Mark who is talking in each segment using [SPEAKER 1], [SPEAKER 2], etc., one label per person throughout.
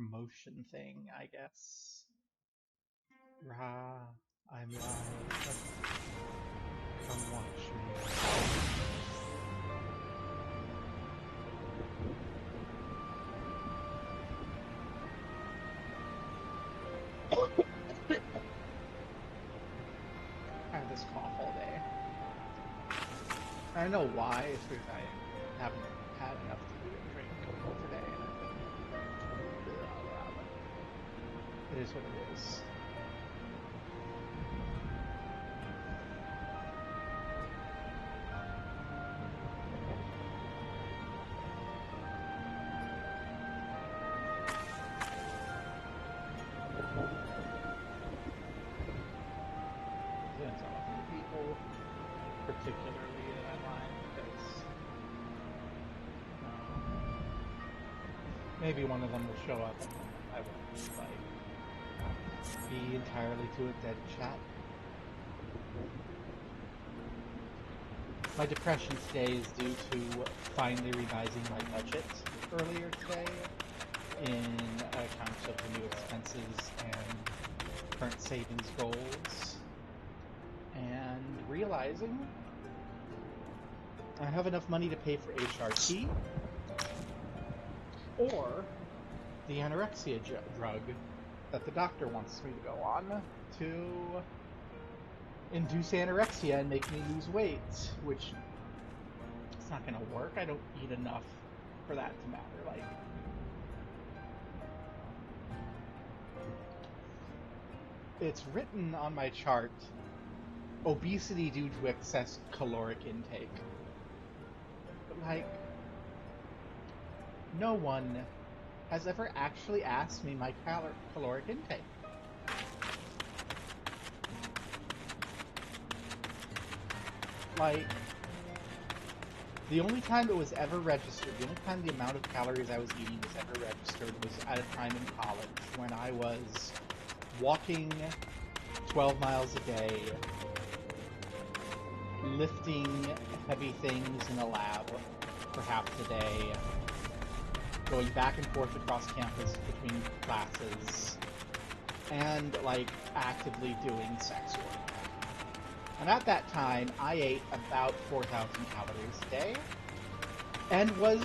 [SPEAKER 1] promotion thing, I guess. Rah, I'm live. Come watch me. I had this cough all day. I know why. It's because I haven't had enough to eat and drink today. And it is what it is. Particularly that line because maybe one of them will show up and I won't like be entirely to a dead chat. My depression today is due to finally revising my budget earlier today in account of the new expenses and current savings goals, and realizing I have enough money to pay for HRT or the anorexia drug that the doctor wants me to go on to induce anorexia and make me lose weight, which it's not going to work. I don't eat enough for that to matter. Like, it's written on my chart, obesity due to excess caloric intake. Like, no one has ever actually asked me my caloric intake. Like, the only time it was ever registered, the only time the amount of calories I was eating was ever registered was at a time in college when I was walking 12 miles a day, lifting heavy things in a lab for half the day, going back and forth across campus between classes, and like actively doing sex work. And at that time, I ate about 4,000 calories a day and was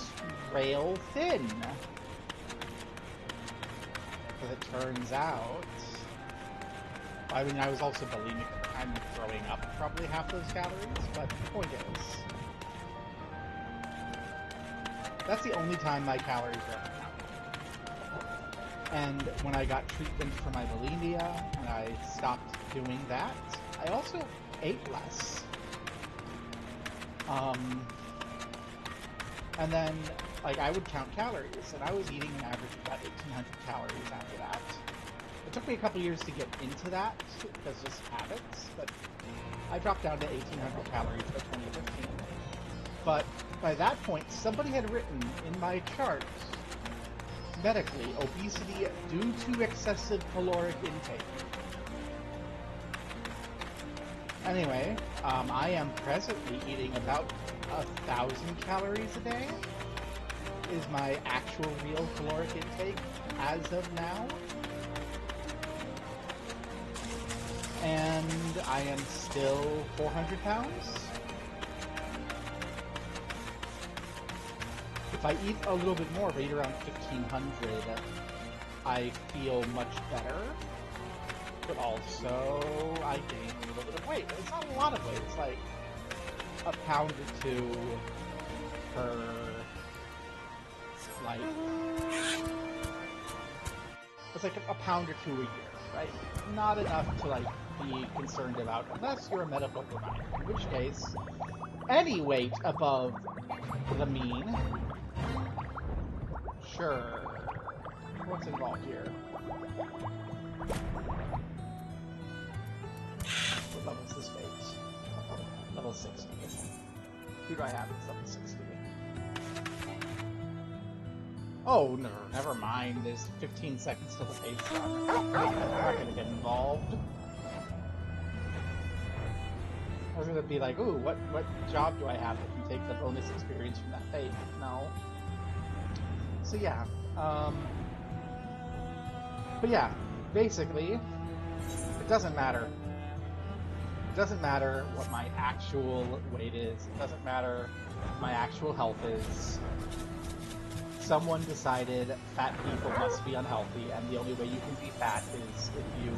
[SPEAKER 1] rail thin. As it turns out, I mean, I was also bulimic at the time, like throwing up probably half those calories, but the point is, that's the only time my calories were ever counted. And when I got treatment for my bulimia, and I stopped doing that, I also ate less. And then, like, I would count calories, and I was eating an average of about 1,800 calories after that. It took me a couple years to get into that, because just habits, but I dropped down to 1,800 calories by 2015. But by that point, somebody had written in my chart, medically, obesity due to excessive caloric intake. Anyway, I am presently eating about 1,000 calories a day, is my actual real caloric intake as of now. And I am still 400 pounds. If I eat a little bit more, if I eat around 1,500, I feel much better. But also, I gain a little bit of weight. It's not a lot of weight. It's like a pound or two per, like, it's like a pound or two a year, right? Not enough to, like, be concerned about, unless you're a medical provider, in which case, any weight above the mean, sure. What's involved here? What level is this base? Level 60. Who do I have at level 60? Oh, no, never mind. There's 15 seconds till the base run. I'm not gonna get involved. I was gonna be like, ooh, what job do I have that can take the bonus experience from that fate? No. So yeah, But yeah, basically, it doesn't matter. It doesn't matter what my actual weight is. It doesn't matter what my actual health is. Someone decided fat people must be unhealthy, and the only way you can be fat is if you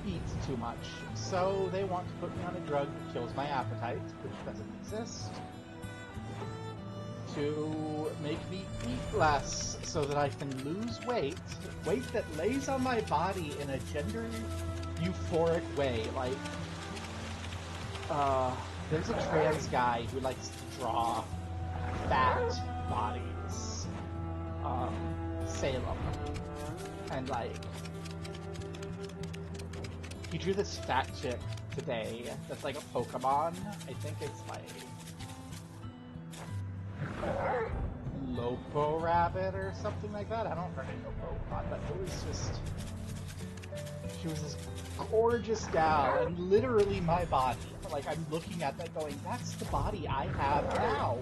[SPEAKER 1] eat too much. So they want to put me on a drug that kills my appetite, which doesn't exist, to make me eat less so that I can lose weight that lays on my body in a gender euphoric way. Like, there's a trans guy who likes to draw fat bodies. Salem. And, like, he drew this fat chick today that's like a Pokemon. I think it's like Lopo Rabbit or something like that. I don't really know Pokemon, but it was just... She was this gorgeous gal, and literally my body. Like, I'm looking at that going, that's the body I have now.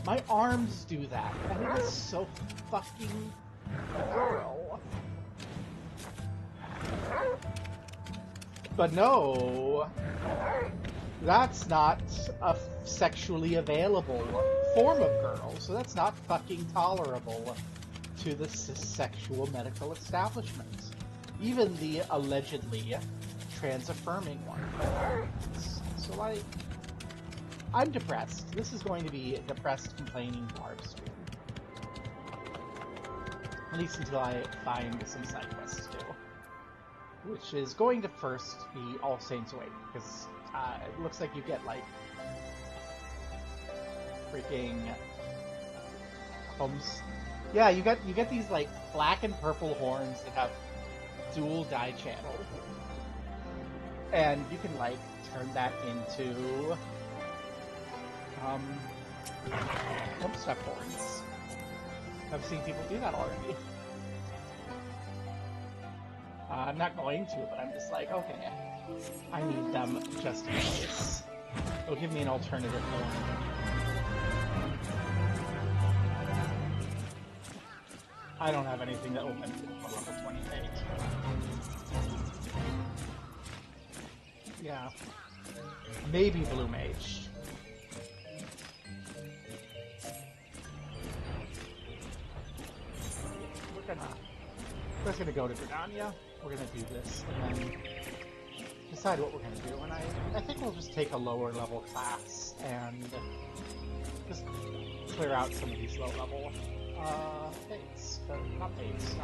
[SPEAKER 1] My arms do that, and it is so fucking girl. But no, that's not a sexually available form of girl, so that's not fucking tolerable to the cis-sexual medical establishment. Even the allegedly trans-affirming one. So, like, I'm depressed. This is going to be a depressed, complaining barb stream. At least until I find some side quests to do. Which is going to first be All Saints Awake, because it looks like you get, like, freaking homes. Yeah, you get these, like, black and purple horns that have dual dye channel. And you can, like, turn that into homestep horns. I've seen people do that already. I'm not going to, but I'm just like, okay, I need them just in case. It'll give me an alternative horn. I don't have anything that will benefit from level 28. Yeah. Maybe Blue Mage. We're just gonna go to Gridania. We're gonna do this and then decide what we're gonna do. And I think we'll just take a lower level class and just clear out some of these low level fates. Not fates,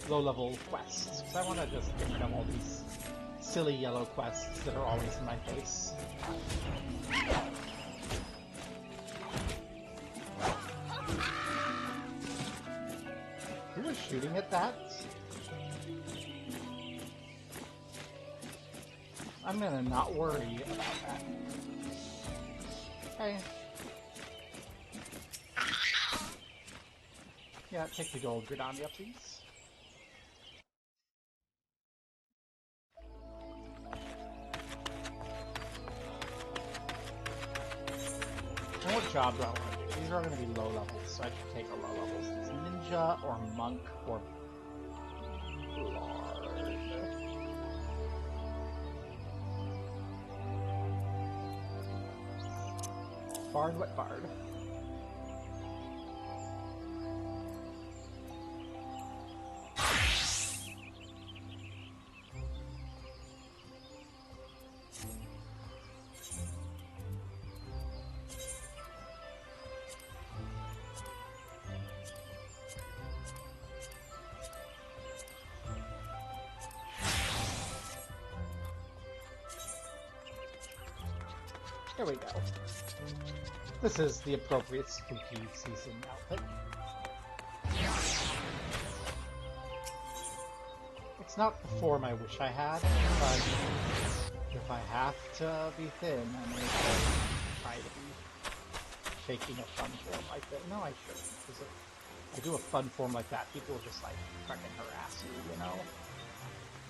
[SPEAKER 1] low level quests. Because I want to just get rid of all these silly yellow quests that are always in my face. Who was shooting at that? I'm gonna not worry about that. Okay. Yeah, take the gold Gridania, please. And what job do I want to do? These are going to be low levels, so I should take a low levels. It's ninja or monk or lord. Bard, what bard? There we go. This is the appropriate spooky season outfit. It's not the form I wish I had, but if I have to be thin, I'm going to try to be faking a fun form like that. No, I shouldn't, because if I do a fun form like that, people will just, like, fucking harass you, you know?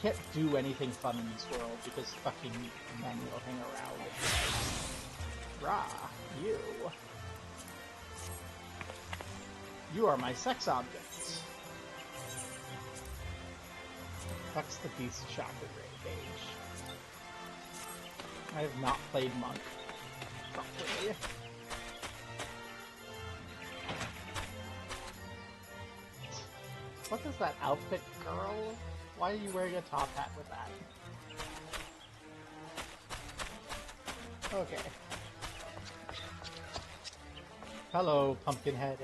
[SPEAKER 1] Can't do anything fun in this world because fucking men will hang around and be like, rah, you. You are my sex object. fuck's the Beast Chakra Gauge? I have not played Monk properly. What is that outfit, girl? Why are you wearing a top hat with that? Okay. Hello, Pumpkinhead.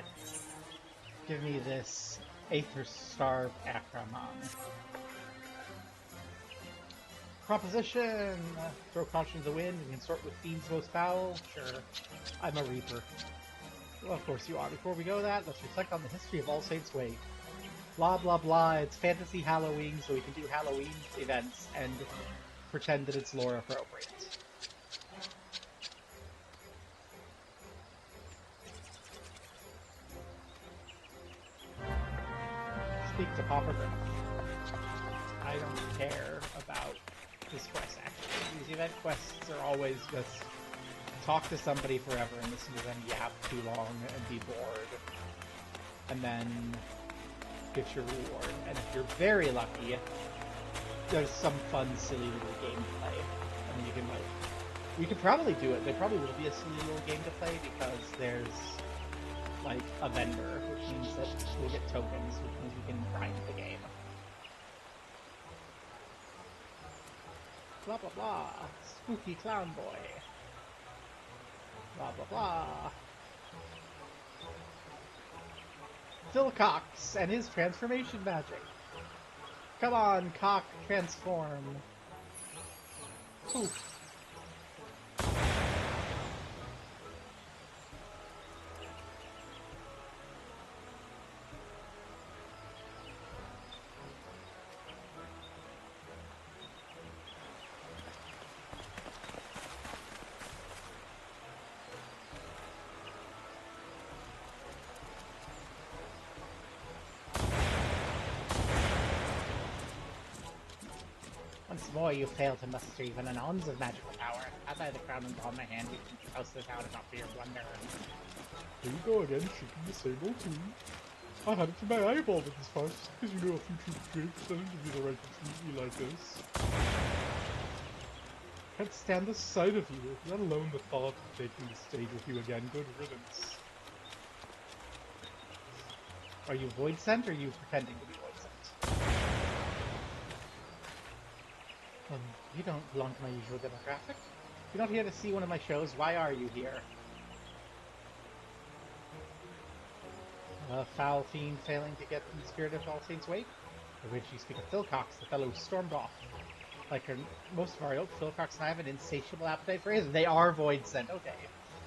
[SPEAKER 1] Give me this Aether Starve Akramon. Proposition! Throw caution to the wind and consort with fiends most foul? Sure. I'm a Reaper. Well, of course you are. Before we go that, let's reflect on the history of All Saints' Way. Blah blah blah, it's fantasy Halloween, so we can do Halloween events and pretend that it's lore appropriate. Speak to Popper Grimm. I don't care about this quest, actually. These event quests are always just talk to somebody forever and listen to them yap too long and be bored. And then get your reward. And if you're very lucky, there's some fun, silly little game to play. And you can, like, you could probably do it. There probably will be a silly little game to play because there's, like, a vendor, which means that we'll get tokens, which means we can grind the game. Blah blah blah. Spooky clown boy. Blah blah blah. Phil Cox and his transformation magic. Come on, Cock, transform. Poof. Once more, you fail to muster even an ounce of magical power. As I have the crown and ball in my hand, you can house this out and not for your blunder.
[SPEAKER 2] Here you go again, shooting the same old tune. I had it to my eyeball at this part, because you know a few cheap drinks don't give you the right to treat me like this. Can't stand the sight of you, let alone the thought of taking the stage with you again. Good riddance.
[SPEAKER 1] Are you void sent, or are you pretending to be void sent? You don't belong to my usual demographic. You're not here to see one of my shows. Why are you here? A foul fiend failing to get in the spirit of All Saints' Wake? Of which you speak of Phil Cox, the fellow who stormed off. Like most of our ilk, Phil Cox and I have an insatiable appetite for his. They are void sent, okay.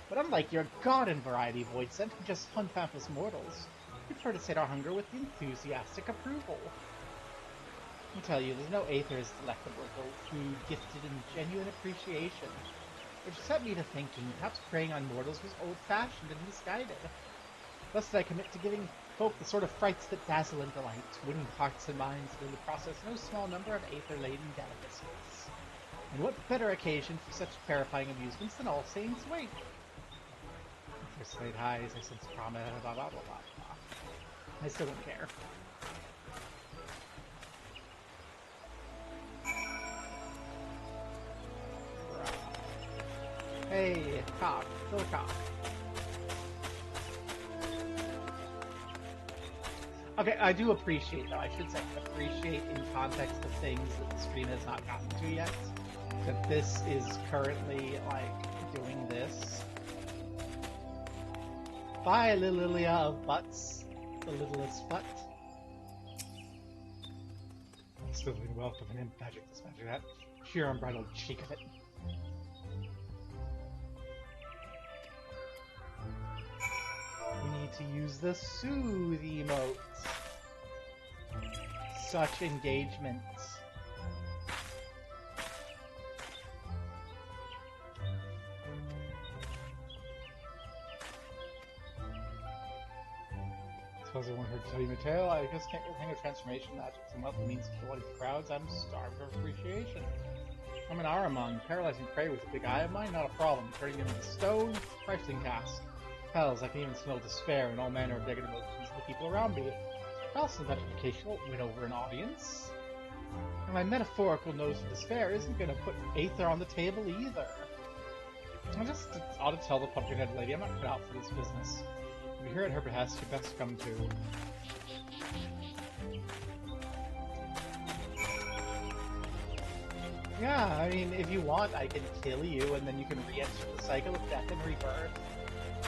[SPEAKER 1] But unlike your god in variety void sent, who just hunt pamphlet mortals, we prefer to sate our hunger with enthusiastic approval. I tell you, there's no Aether as delectable as food gifted in genuine appreciation, which set me to thinking perhaps preying on mortals was old-fashioned and misguided. Thus did I commit to giving folk the sort of frights that dazzle and delight, winning hearts and minds, and in the process no small number of Aether-laden delicacies. And what better occasion for such terrifying amusements than All Saints' Wake? For slight highs, I sense promise, blah blah blah blah blah. I still don't care. Hey, Cock, Phil Cock. Okay, I do appreciate, though, I should say, appreciate in context of things that the stream has not gotten to yet, that this is currently, like, doing this. Bye, Lilia of Butts, the littlest butt. I'm still doing welcome and magic this magic, that sheer unbridled cheek of it. We need to use the soothe emotes. Such engagements. Suppose I won't hurt to tell you my tale. I just can't get the hang of transformation magic and what it means to bloody crowds. I'm starved of appreciation. I'm an Aramon, paralyzing prey with a big eye of mine, not a problem. Turning him into stone, trifling task. Hells, I can even smell despair and all manner of negative emotions in the people around me. Also, that occasional win over an audience. And my metaphorical nose of despair isn't gonna put Aether on the table either. I just ought to tell the pumpkin-headed lady I'm not cut out for this business. If you're here at her behest, you best come too. Yeah, I mean, if you want, I can kill you, and then you can re-enter the cycle of death and rebirth.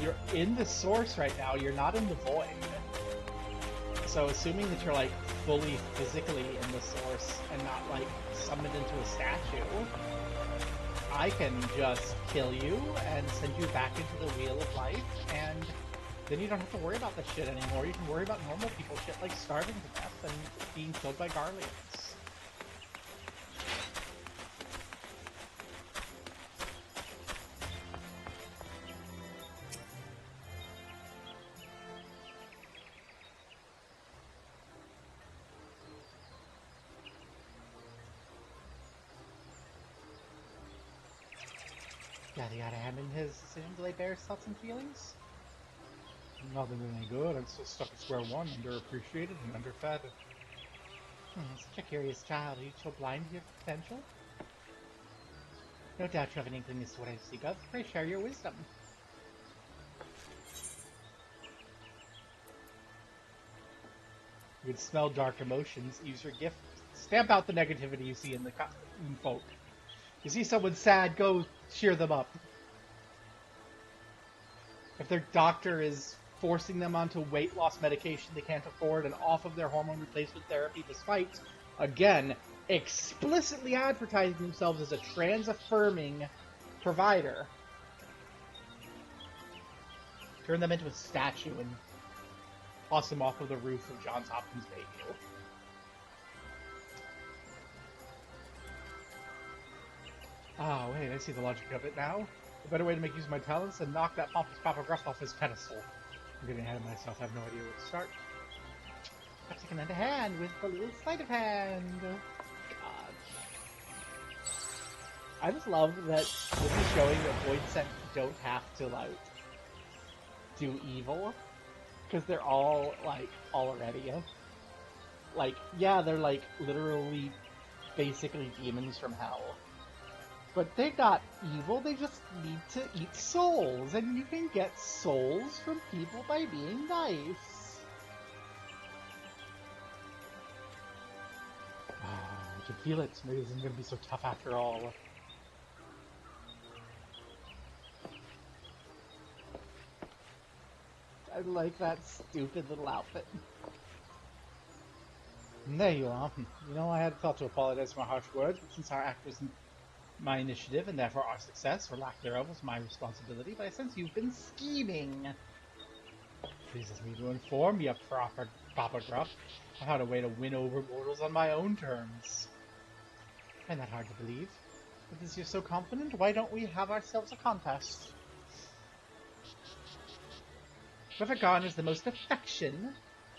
[SPEAKER 1] You're in the source right now, you're not in the void. So assuming that you're, like, fully physically in the source, and not, like, summoned into a statue, I can just kill you, and send you back into the wheel of life, and then you don't have to worry about this shit anymore. You can worry about normal people shit, like starving to death and being killed by Garleans. Yada hand in his decision to lay bare his thoughts and feelings?
[SPEAKER 2] Nothing any good. I'm still stuck at square one, underappreciated and underfed.
[SPEAKER 1] Such a curious child. Are you so blind to your potential? No doubt you have an inkling as to what I speak of. Pray share your wisdom. You can smell dark emotions. Use your gift. Stamp out the negativity you see in the folk. You see someone sad, go cheer them up. If their doctor is forcing them onto weight loss medication they can't afford and off of their hormone replacement therapy despite, again, explicitly advertising themselves as a trans-affirming provider, turn them into a statue and toss them off of the roof of Johns Hopkins Bayview. Ah, wait, I see the logic of it now. A better way to make use of my talents than knock that pompous Papa Gruff off his pedestal. I'm getting ahead of myself, I have no idea where to start. Perhaps I can lend a hand with the little sleight of hand. God. I just love that this is showing that Void Sent don't have to, like, do evil. Because they're all, like, already. Like, yeah, they're, like, literally, basically demons from hell. But they're not evil, they just need to eat souls, and you can get souls from people by being nice. I can feel it. Maybe this isn't going to be so tough after all. I like that stupid little outfit. And there you are. You know, I had thought to apologize for my harsh words, but since our act was my initiative, and therefore our success, or lack thereof, was my responsibility, but I sense you've been scheming. Pleases me to inform you, Papa Gruff, I found a way to win over mortals on my own terms. Find that hard to believe. But as you're so confident, why don't we have ourselves a contest? Whoever garners the most affection,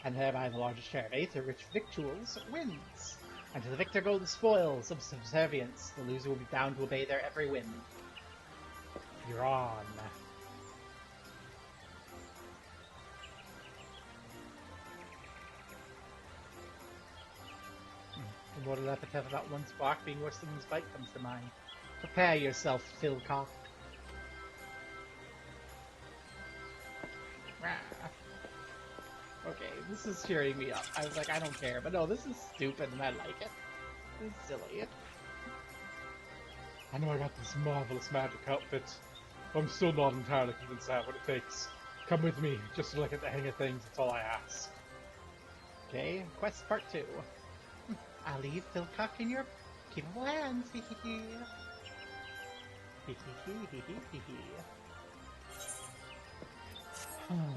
[SPEAKER 1] and thereby the largest share of aether-rich victuals, wins. And to the victor go the spoils of subservience. The loser will be bound to obey their every whim. You're on. The mortal epithet of that one spark being worse than his bite comes to mind. Prepare yourself, Philcock. Okay, this is cheering me up. I was like, I don't care, but no, this is stupid and I like it. It's silly.
[SPEAKER 2] I know I got this marvelous magic outfit. I'm still not entirely convinced I have what it takes. Come with me, just to look at the hang of things, that's all I ask.
[SPEAKER 1] Okay, quest part 2. I'll leave Philcock in your capable hands. Hee hee hee. Hee hee hee hee hee hee. Come on.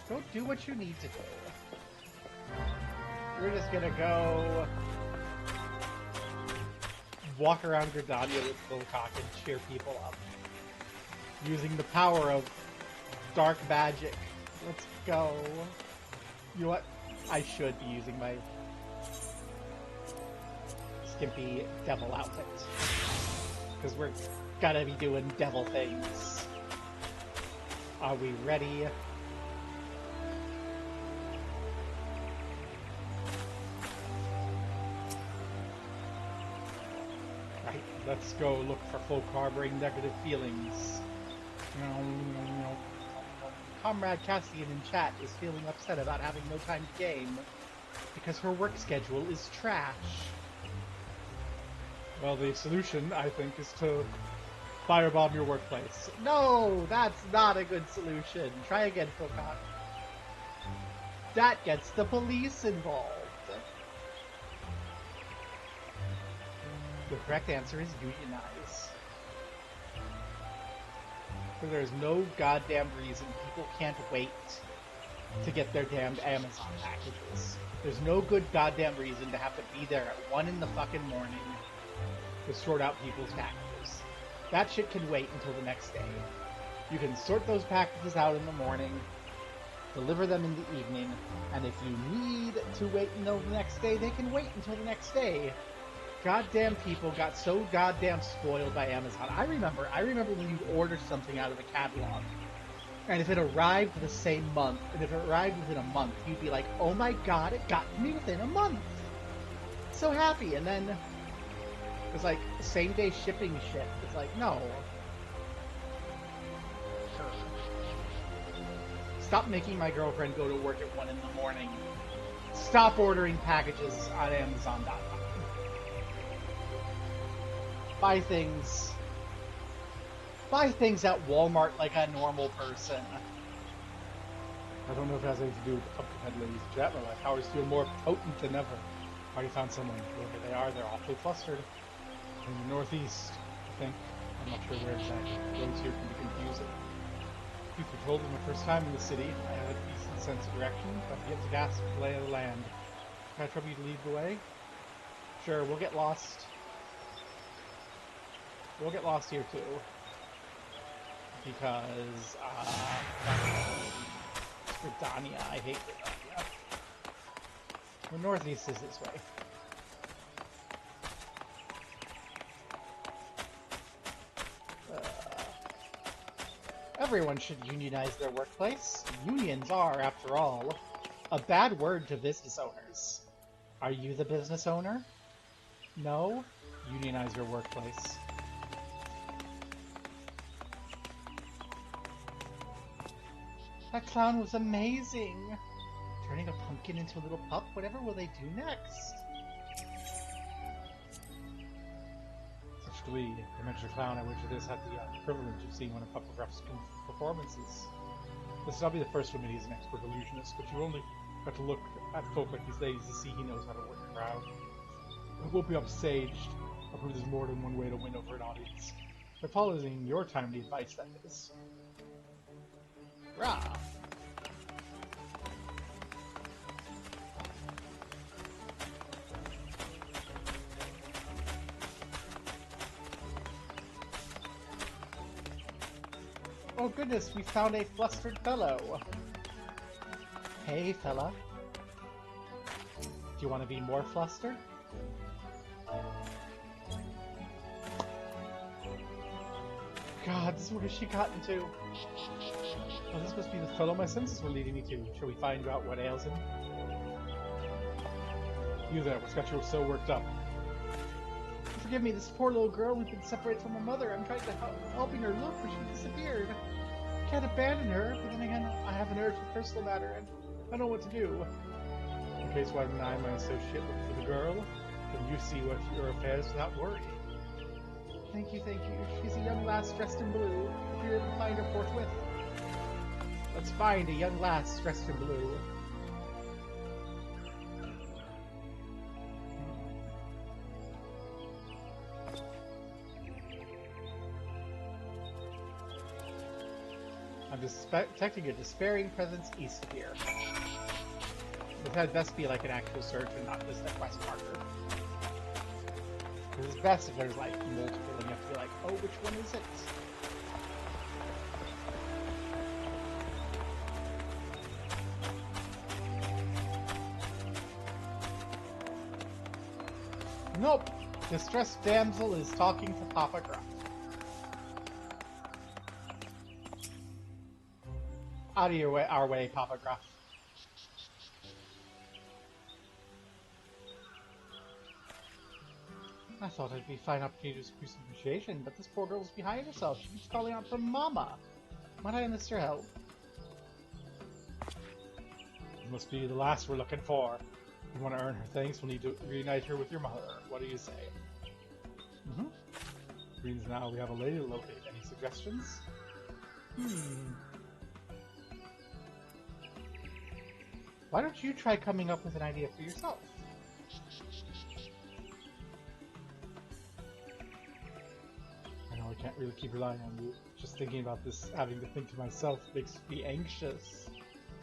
[SPEAKER 1] Go do what you need to do. We're just gonna go walk around Gridania with Philcock and cheer people up. Using the power of dark magic. Let's go. You know what? I should be using my skimpy devil outfit. Because we're gonna be doing devil things. Are we ready? Right, let's go look for folk harboring negative feelings. Comrade Cassian in chat is feeling upset about having no time to game because her work schedule is trash.
[SPEAKER 2] Well, the solution, I think, is to firebomb your workplace.
[SPEAKER 1] No, that's not a good solution. Try again, Philcott. That gets the police involved. The correct answer is unionize. There is no goddamn reason people can't wait to get their damned Amazon packages. There's no good goddamn reason to have to be there at 1 in the fucking morning to sort out people's packages. That shit can wait until the next day. You can sort those packages out in the morning, deliver them in the evening, and if you need to wait until the next day, they can wait until the next day. Goddamn people got so goddamn spoiled by Amazon. I remember when you'd order something out of the catalog, and if it arrived the same month, and if it arrived within a month, you'd be like, oh my god, it got to me within a month! So happy, and then it was like, same day shipping shit. It's like, no. Stop making my girlfriend go to work at 1 in the morning. Stop ordering packages on Amazon.com. Buy things at Walmart like a normal person.
[SPEAKER 2] I don't know if it has anything to do with the pumpkin head ladies in chat. My life powers feel more potent than ever. Already found someone. Whoever they are, they're awfully flustered. In the northeast, I think. I'm not sure where exactly. Roads here can be confusing. Truth be told, it was my first time in the city. I had a decent sense of direction, but I've yet to grasp the lay of the land. Can I trouble you to lead the way?
[SPEAKER 1] Sure, we'll get lost. We'll get lost here too. Because, Gridania, I hate Gridania. The northeast is this way. Everyone should unionize their workplace. Unions are, after all, a bad word to business owners. Are you the business owner? No? Unionize your workplace. That clown was amazing! Turning a pumpkin into a little pup? Whatever will they do next?
[SPEAKER 2] Such glee. The mentioned clown I wish this had the privilege of seeing one of Papa Ruff's performances. This will not be the first one that he's an expert illusionist, but you only got to look at folk like these ladies to see he knows how to work a crowd. It won't be upstaged. I'll prove there's more than one way to win over an audience. But following your timely advice, that is.
[SPEAKER 1] Rah! Oh goodness, we found a flustered fellow. Hey, fella. Do you want to be more flustered? God, what has she gotten to?
[SPEAKER 2] Oh, this must be the fellow my senses were leading me to. Shall we find out what ails him? You there, what's got you so worked up?
[SPEAKER 1] Forgive me, this poor little girl, we've been separated from her mother. I'm trying to helping her look, but she disappeared. I can't abandon her, but then again, I have an urge for personal matter, and I don't know what to do.
[SPEAKER 2] In case one and I, my associate, look for the girl, then you see what your affairs without worry.
[SPEAKER 1] Thank you, thank you. She's a young lass dressed in blue. If you're able to find her forthwith. Let's find a young lass dressed in blue. I'm detecting a despairing presence east of here. This had best be like an actual search and not just a quest marker. Because it's best if there's like multiple and you have to be like, oh, which one is it? Nope. Distressed damsel is talking to Papa Gruff. Out of your way, our way, Papa Gruff. I thought it'd be a fine opportunity to express appreciation, but this poor girl's behind herself. She keeps calling out for Mama. Might I enlist your help?
[SPEAKER 2] This must be the last we're looking for. If you want to earn her thanks, we'll need to reunite her with your mother. What do you say? Mm-hmm. Means now we have a lady to locate. Any suggestions?
[SPEAKER 1] Why don't you try coming up with an idea for yourself?
[SPEAKER 2] I know I can't really keep relying on you. Just thinking about this, having to think to myself, makes me anxious.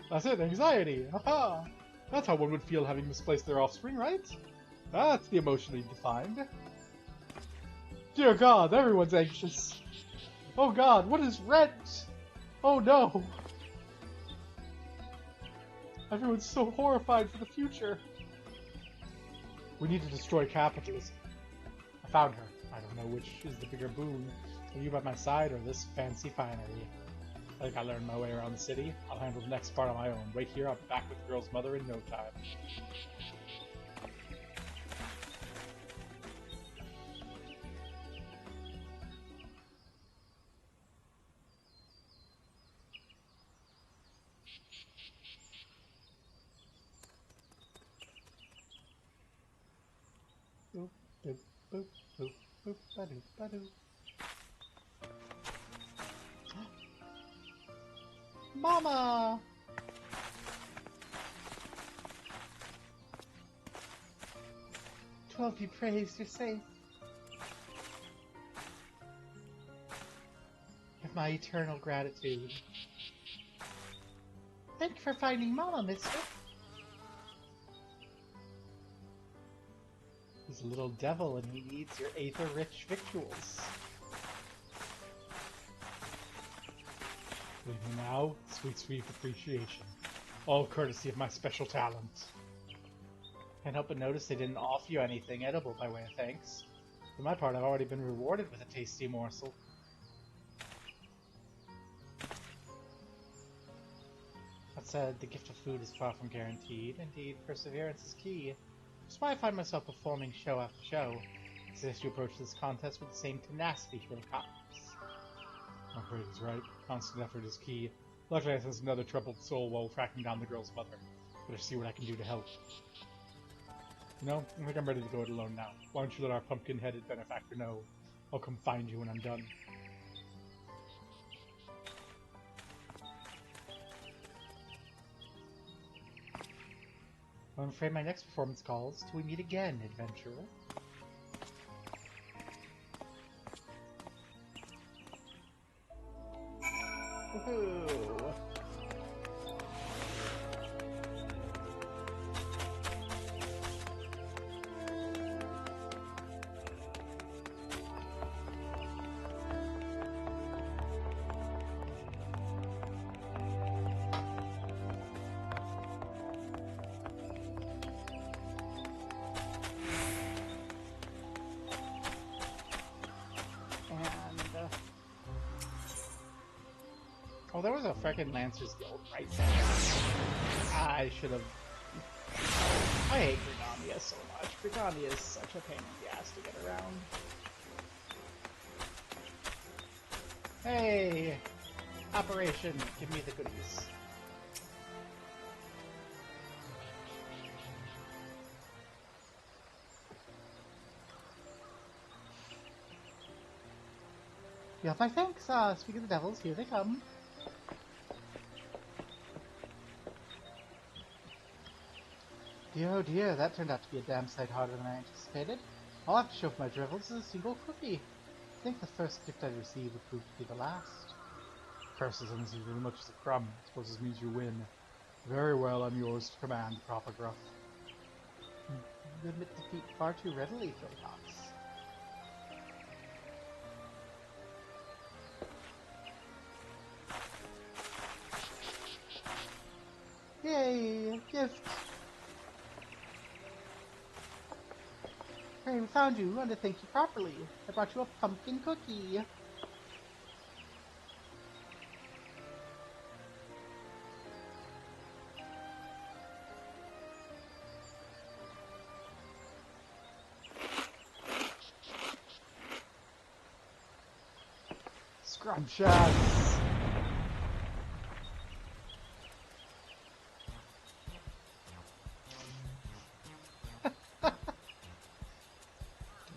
[SPEAKER 2] That's it, anxiety! Haha! That's how one would feel having misplaced their offspring, right? That's the emotionally defined. Dear God, everyone's anxious. Oh God, what is rent? Oh no! Everyone's so horrified for the future. We need to destroy capitalism. I found her. I don't know which is the bigger boon. Are you by my side or this fancy finery? I think I learned my way around the city. I'll handle the next part on my own. Wait here, I'll be back with the girl's mother in no time. Boop, boop, boop, boop, boop, ba-doop, ba-doop.
[SPEAKER 1] Mama! Twelve be praised, you're safe. Have my eternal gratitude. Thank you for finding Mama, mister. He's a little devil and he needs your aether-rich victuals.
[SPEAKER 2] Leave me now, sweet, sweet appreciation. All courtesy of my special talent.
[SPEAKER 1] Can't help but notice they didn't offer you anything edible by way of thanks. For my part, I've already been rewarded with a tasty morsel. That said, the gift of food is far from guaranteed. Indeed, perseverance is key. That's why I find myself performing show after show. I suggest you approach this contest with the same tenacity for the cause.
[SPEAKER 2] I'm afraid he's right. Constant effort is key. Luckily, I sense another troubled soul while tracking down the girl's mother. Better see what I can do to help. You know, I think I'm ready to go it alone now. Why don't you let our pumpkin-headed benefactor know? I'll come find you when I'm done.
[SPEAKER 1] I'm afraid my next performance calls till we meet again, adventurer. Woohoo! Oh, there was a frickin' Lancer's Guild right there. I should have... I hate Britannia so much. Britannia is such a pain in the ass to get around. Hey! Operation, give me the goodies. You have my thanks. Speak of the devils, here they come. Dear, oh dear, that turned out to be a damn sight harder than I anticipated. I'll have to show for my dribbles as a single cookie. I think the first gift I received would prove to be the last.
[SPEAKER 2] Curses on this as much as a crumb. I suppose this means you win. Very well, I'm yours to command, Papa Gruff.
[SPEAKER 1] You admit defeat far too readily, Philpox. Yay! Gift! Hey, we found you. We want to thank you properly. I brought you a pumpkin cookie. Scrumptious.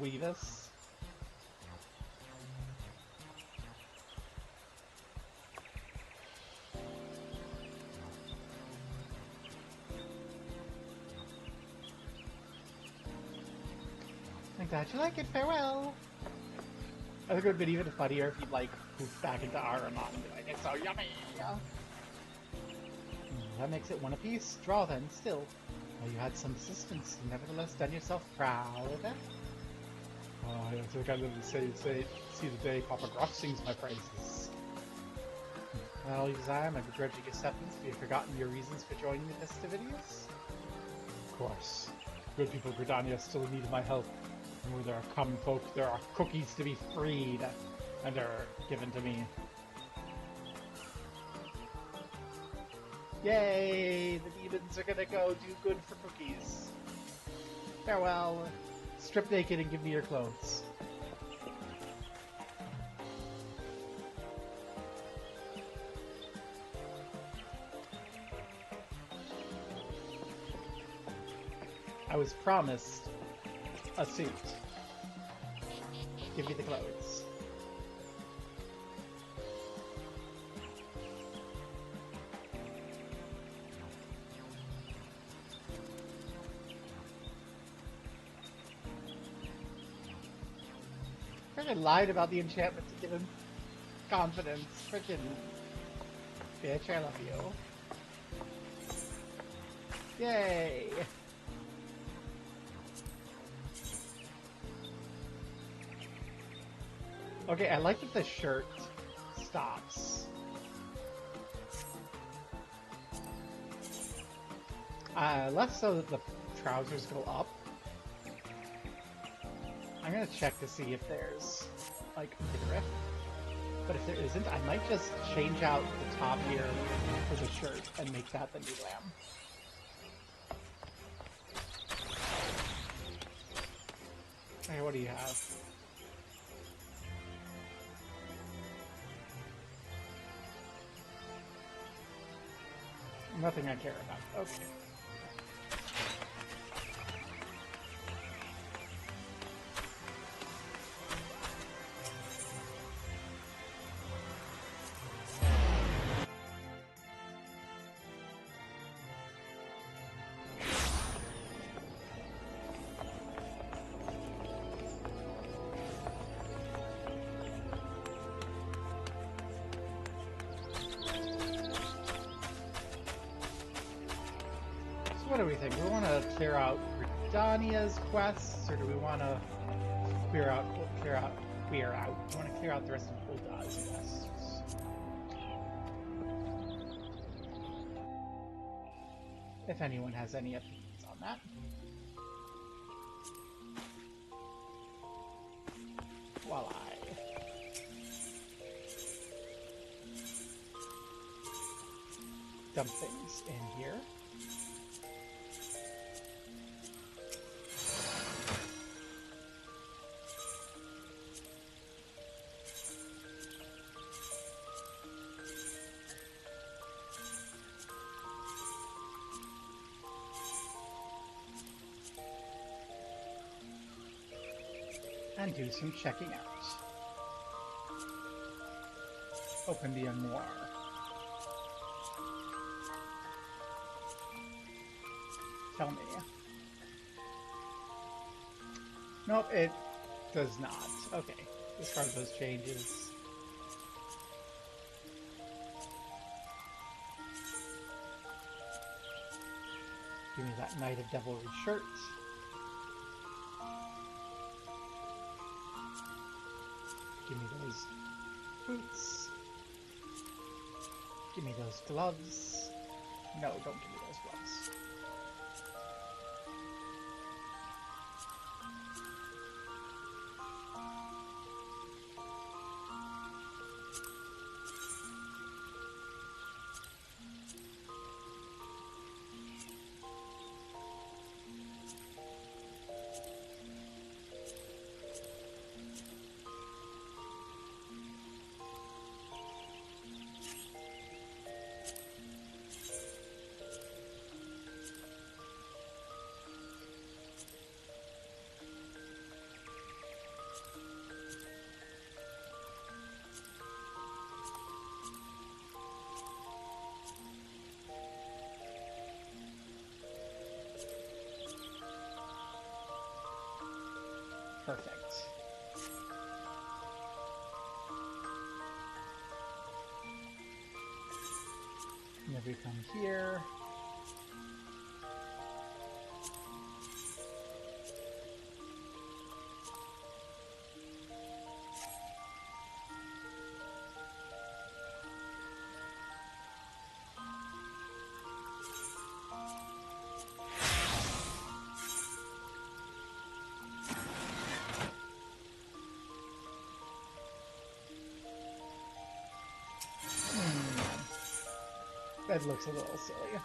[SPEAKER 1] Dweevis. I'm glad you like it. Farewell. I think it would have been even funnier if you'd, like, poofed back into Aramon and be like, it's so yummy! That makes it one apiece. Draw then, still. Well, you had some assistance, and nevertheless done yourself proud.
[SPEAKER 2] Oh, yeah, so I got to see the day Papa Gruff sings my praises.
[SPEAKER 1] Well, Uzziah, my begrudging acceptance, have you forgotten your reasons for joining the festivities?
[SPEAKER 2] Of course. Good people of Gridania still in need of my help. And where there are common folk, there are cookies to be freed, and they're given to me.
[SPEAKER 1] Yay! The demons are gonna go do good for cookies. Farewell. Strip naked and give me your clothes. I was promised a suit. Give me the clothes. I lied about the enchantment to give him confidence. Frickin' bitch, I love you. Yay! Okay, I like that the shirt stops. Less so that the trousers go up. I'm gonna check to see if there's, like, a riff. But if there isn't, I might just change out the top here for the shirt and make that the new lamb. Okay, what do you have? Nothing I care about. Okay. What do we think? Do we want to clear out Gridania's quests, or do we want to clear out? Do we want to clear out the rest of Ulda's quests? If anyone has any opinions on that. While I dump things in here. And do some checking out. Open the Amour. Tell me. Nope, it does not. Okay, discard those changes. Give me that Knight of Devilry shirt. Give me those boots. Give me those gloves. No, don't give me those gloves. Perfect. And if we come here... That looks a little silly.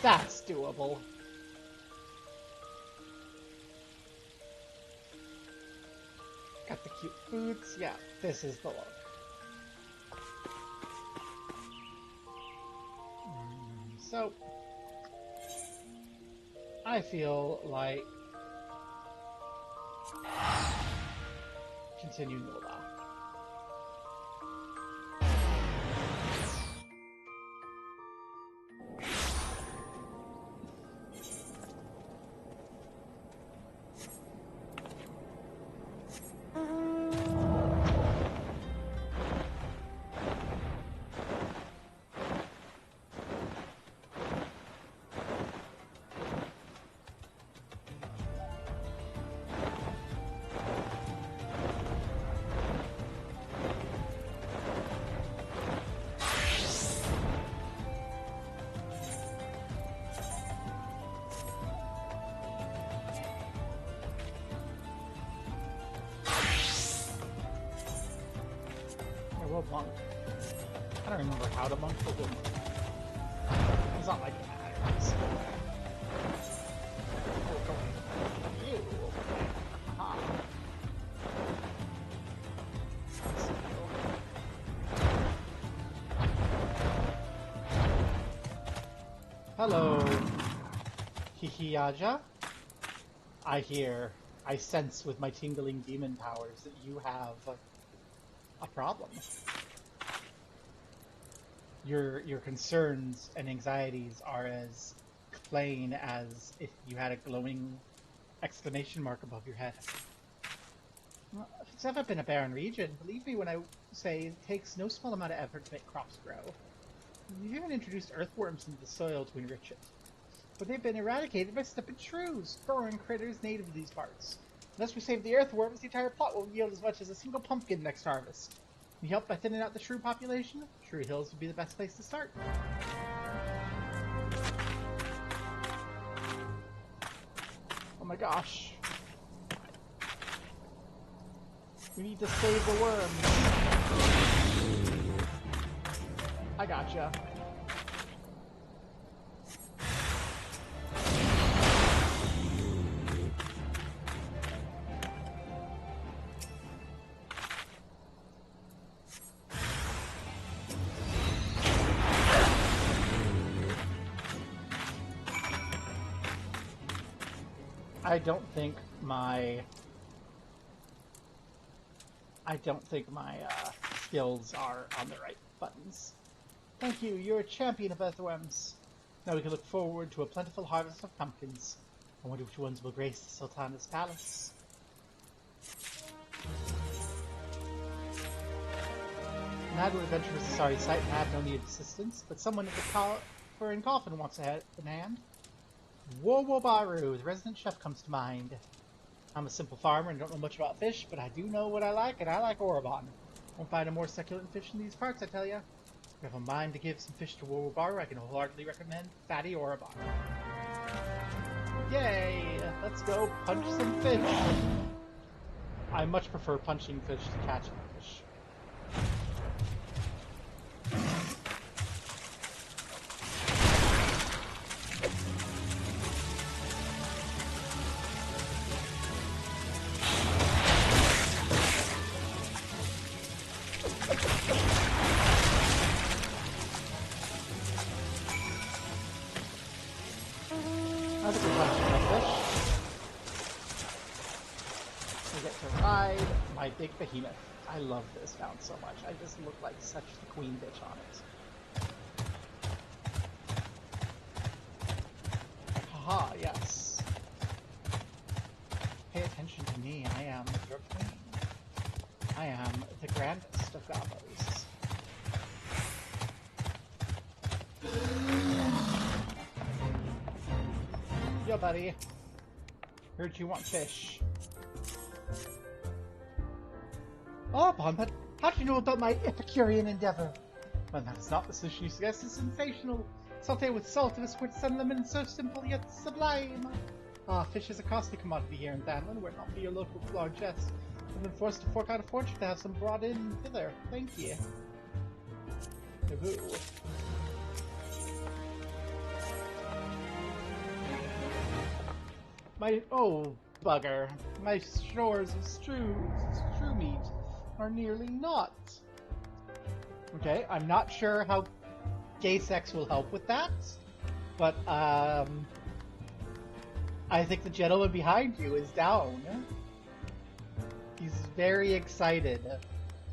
[SPEAKER 1] That's doable. Got the cute boots. Yeah, this is the look. So, I feel like continuing Nola. Monk. I don't remember how to monk, but we'll monk. It's not like it matters. We're going to you. Aha. Hello, Hihiyaja. I sense with my tingling demon powers that you have a problem. Your concerns and anxieties are as plain as if you had a glowing exclamation mark above your head. Well, if it's ever been a barren region, believe me when I say it takes no small amount of effort to make crops grow. We've even introduced earthworms into the soil to enrich it. But they've been eradicated by stupid shrews, burrowing critters native to these parts. Unless we save the earthworms, the entire plot won't yield as much as a single pumpkin next harvest. Can you help by thinning out the shrew population? Shrew Hills would be the best place to start. Oh my gosh. We need to save the worms. I gotcha. I don't think my skills are on the right buttons. Thank you, you're a champion of earthworms. Now we can look forward to a plentiful harvest of pumpkins. I wonder which ones will grace the Sultana's palace. Mad Adventure is a sorry sight and I have no need of assistance, but someone at the coffer and coffin wants a help in hand. Wowobaru, the resident chef, comes to mind. I'm a simple farmer and don't know much about fish, but I do know what I like, and I like Orobon. Won't find a more succulent fish in these parts, I tell ya. If you have a mind to give some fish to Wowobaru, I can wholeheartedly recommend fatty Orobon. Yay! Let's go punch some fish! I much prefer punching fish to catching fish. My big behemoth. I love this mount so much. I just look like such the queen bitch on it. Haha, yes. Pay attention to me. I am your queen. I am the grandest of gobos. Yo, buddy. Heard you want fish. Oh, Bonbon, how do you know about my Epicurean endeavor? Well, that is not the sushi you suggest. It's sensational. Sauté with salt and a squirt of lemon, so simple yet sublime. Ah, fish is a costly commodity here in Danlin, where not be your local largesse. I've been forced to fork out a fortune to have some brought in hither. Thank you. Taboo. Oh, bugger. My shores of strew meat are nearly not. Okay, I'm not sure how gay sex will help with that, but I think the gentleman behind you is down. He's very excited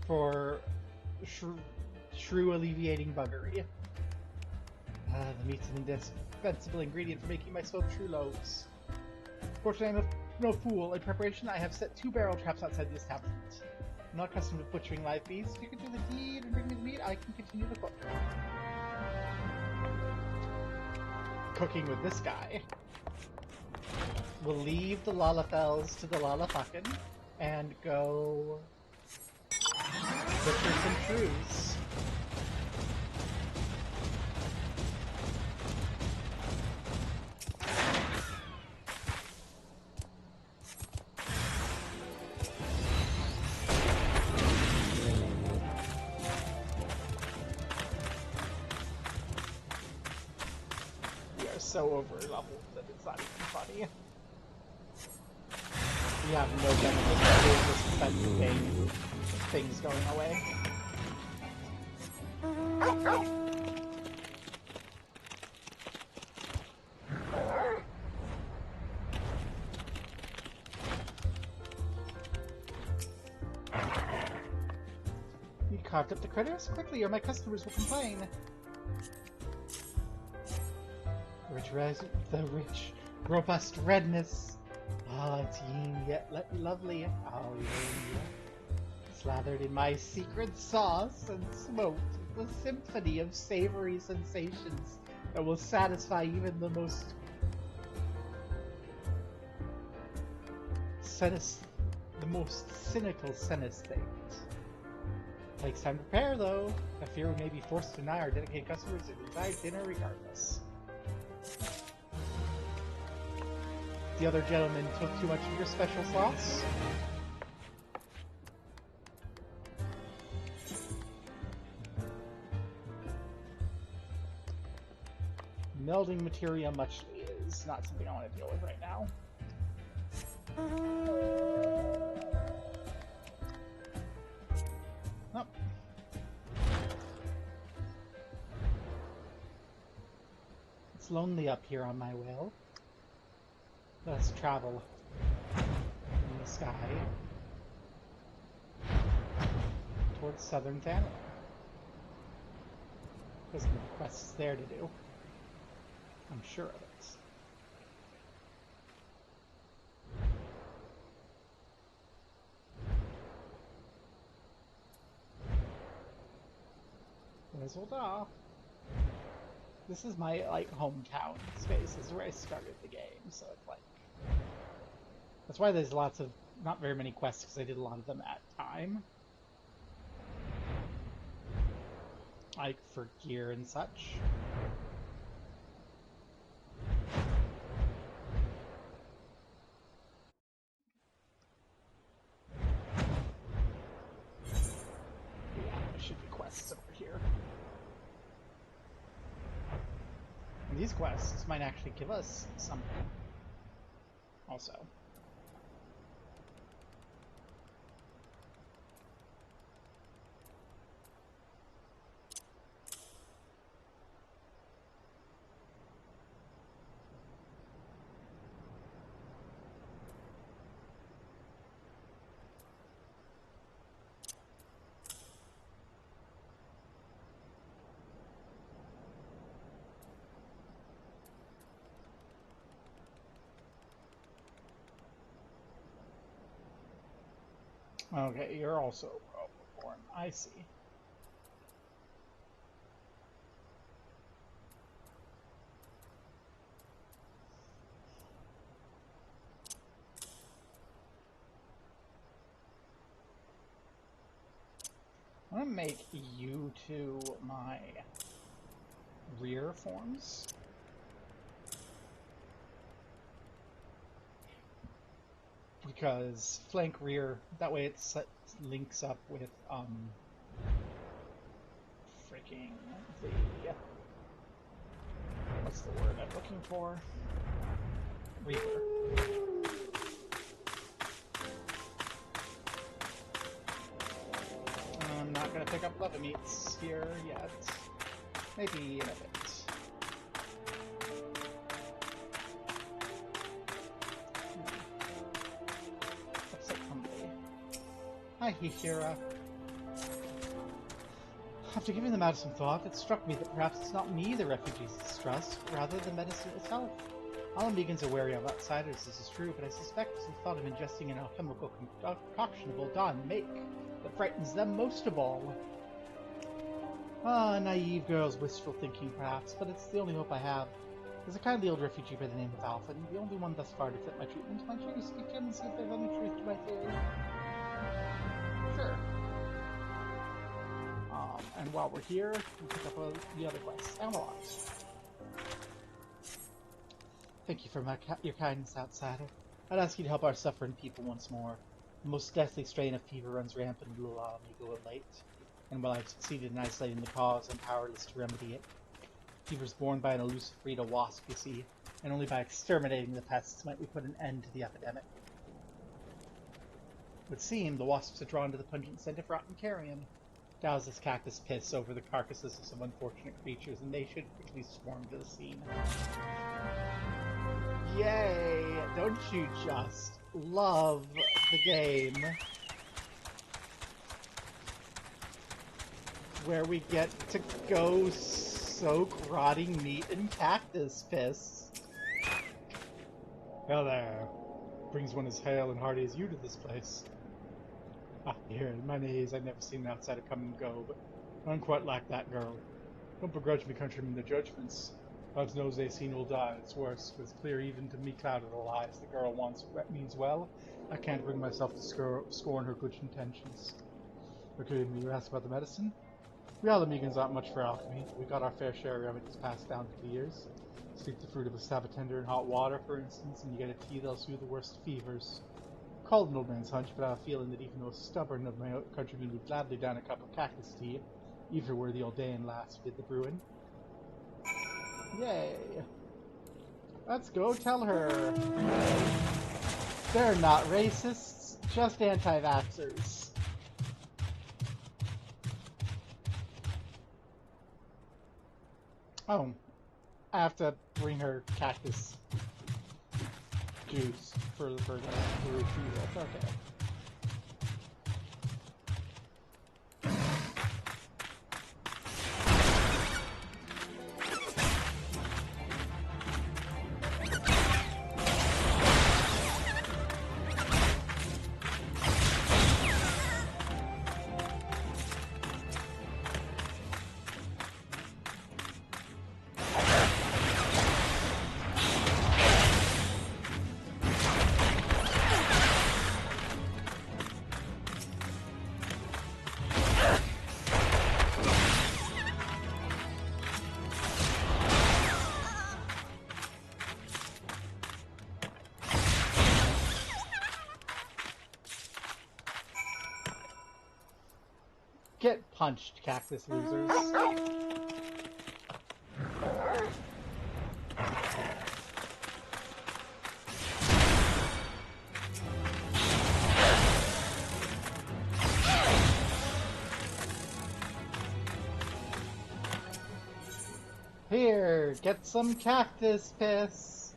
[SPEAKER 1] for shrew alleviating buggery. The meat's an indispensable ingredient for making my smoked shrew loaves. Fortunately, I'm no fool. In preparation, I have set 2 barrel traps outside the establishment. I'm not accustomed to butchering live beasts. If you can do the deed and bring me the meat, I can continue the cook. Cooking with this guy. We'll leave the Lalafels to the Lalafuckin and go butcher some shrews. So over leveled that it's not even funny. We have no benefit of just things going away. You carved up the critters? Quickly, or my customers will complain. The rich, robust redness. Ah, it's yin yet lovely. Oh, yeah. Slathered in my secret sauce and smoked with a symphony of savory sensations that will satisfy even the most cynical synesthete. Takes time to prepare, though. I fear we may be forced to deny our dedicated customers a desired dinner regardless. The other gentleman took too much of your special sauce. Melding materia much is not something I want to deal with right now. Oh. It's lonely up here on my whale. Let us travel in the sky towards southern Thanla. There's no quests there to do. I'm sure of it. Resulta. This is my hometown space. This is where I started the game, so it's like that's why there's not very many quests because I did a lot of them at time, like for gear and such. Yeah, there should be quests over here. And these quests might actually give us something. Also. Okay, you're also born. I see. I'm gonna make you two my rear forms. Because flank rear, that way it links up with, freaking the, what's the word I'm looking for? Reaper. I'm not gonna pick up lava meats here yet. Maybe in a bit. Hi, Hishira. After giving the matter some thought, it struck me that perhaps it's not me the refugees distrust, but rather the medicine itself. All Megans are wary of outsiders, this is true, but I suspect it's the thought of ingesting an alchemical concoction will Dawn make that frightens them most of all. Ah, naive girl's wistful thinking, perhaps, but it's the only hope I have. There's a kindly old refugee by the name of Alpha, and the only one thus far to fit my treatment. Might you speak to him and see if there's any truth to my theory? Sure. And while we're here, we'll pick up the other quests. Amalot. Thank you for your kindness, outsider. I'd ask you to help our suffering people once more. The most deathly strain of fever runs rampant in Lula Amigo of late, and while I've succeeded in isolating the cause, I'm powerless to remedy it. Fever's born by an elusive breed of wasp, you see, and only by exterminating the pests might we put an end to the epidemic. It would seem the wasps are drawn to the pungent scent of rotten carrion. Douse this cactus piss over the carcasses of some unfortunate creatures, and they should quickly swarm to the scene. Yay! Don't you just love the game where we get to go soak rotting meat in cactus piss?
[SPEAKER 2] Hell there. Brings one as hale and hearty as you to this place. Ah, here, in my days, I've never seen an outsider come and go, but I'm quite like that girl. Don't begrudge me, countrymen, the judgments. God knows they seen will die. It's worse, but it's clear even to me clouded all eyes the girl means well. I can't bring myself to scorn her good intentions. Forgive me, you asked about the medicine? We all Amigans aren't much for alchemy. We got our fair share of remedies passed down through the years. Steep the fruit of a sabatender in hot water, for instance, and you get a tea that'll soothe the worst fevers. Called an old man's hunch, but I have a feeling that even though stubborn of my countrymen would gladly down a cup of cactus tea, even were the old Dayan lass did the brewing.
[SPEAKER 1] Yay! Let's go tell her. They're not racists, just anti-vaxxers. Oh, I have to bring her cactus juice for the retrieval. Okay. Get punched, cactus losers. Here, get some cactus piss.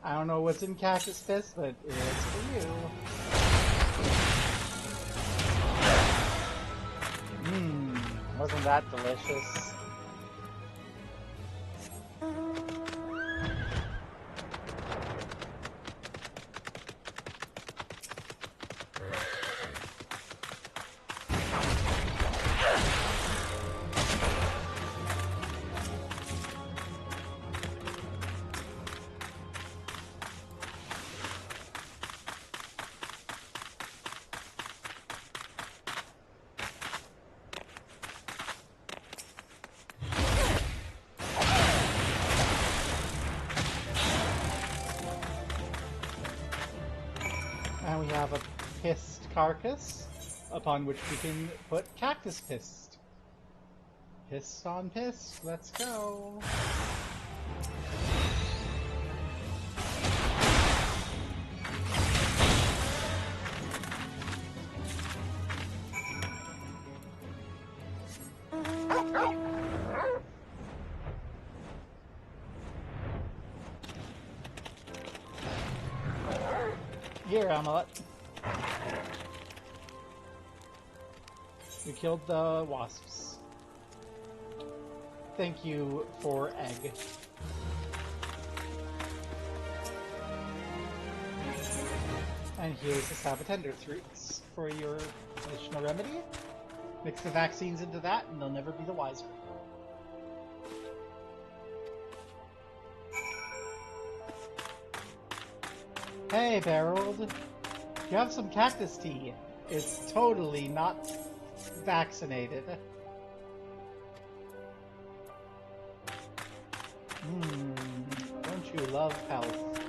[SPEAKER 1] I don't know what's in cactus piss, but it's for you. Wasn't that delicious? have a pissed carcass, upon which we can put cactus pissed. Pissed on pissed, let's go. Here, Amulet. We killed the wasps. Thank you for egg. And here's the Sabotender's roots for your additional remedy. Mix the vaccines into that and they'll never be the wiser. Hey, Harold. You have some cactus tea. It's totally not vaccinated. Don't you love health?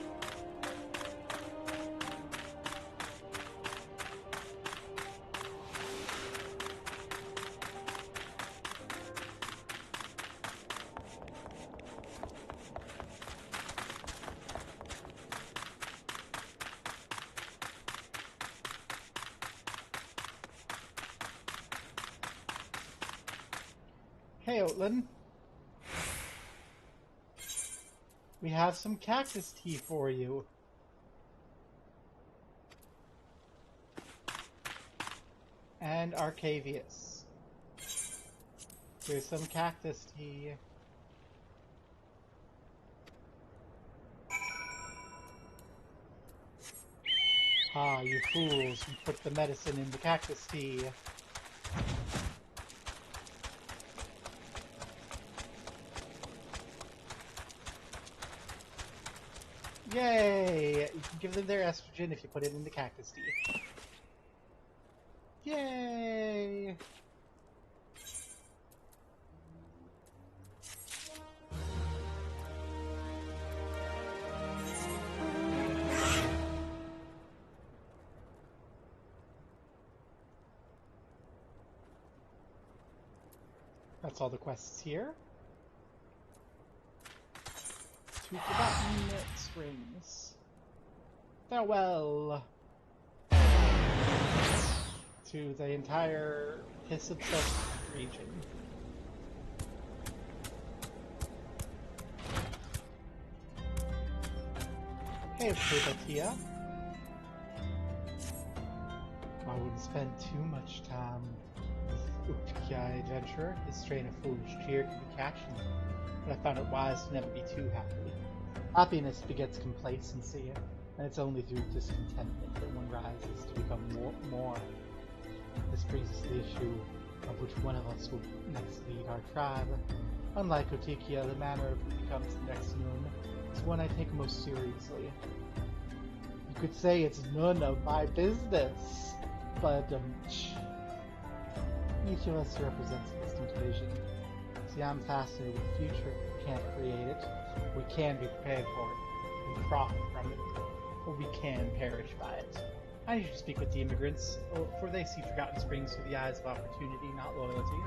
[SPEAKER 1] Hey, Oatland. We have some cactus tea for you. And Arcavius. Here's some cactus tea. Ah, you fools, you put the medicine in the cactus tea. Yay! You can give them their estrogen if you put it in the cactus tea. Yay! That's all the quests here. To Forgotten Springs. Farewell to the entire piss-obsessed region. Hey, Privatia. I wouldn't spend too much time with Utkya adventurer. His strain of foolish cheer can be catching, but I found it wise to never be too happy. Happiness begets complacency, and it's only through discontentment that one rises to become more. This brings us to the issue of which one of us will next lead our tribe. Unlike Otikia, the manner of who becomes the next moon is one I take most seriously. You could say it's none of my business, but each of us represents a distinct vision. See, I'm fascinated with the future. We can't create it. We can be prepared for it and profit from it, or we can perish by it. I need to speak with the immigrants, for they see Forgotten Springs through the eyes of opportunity, not loyalty.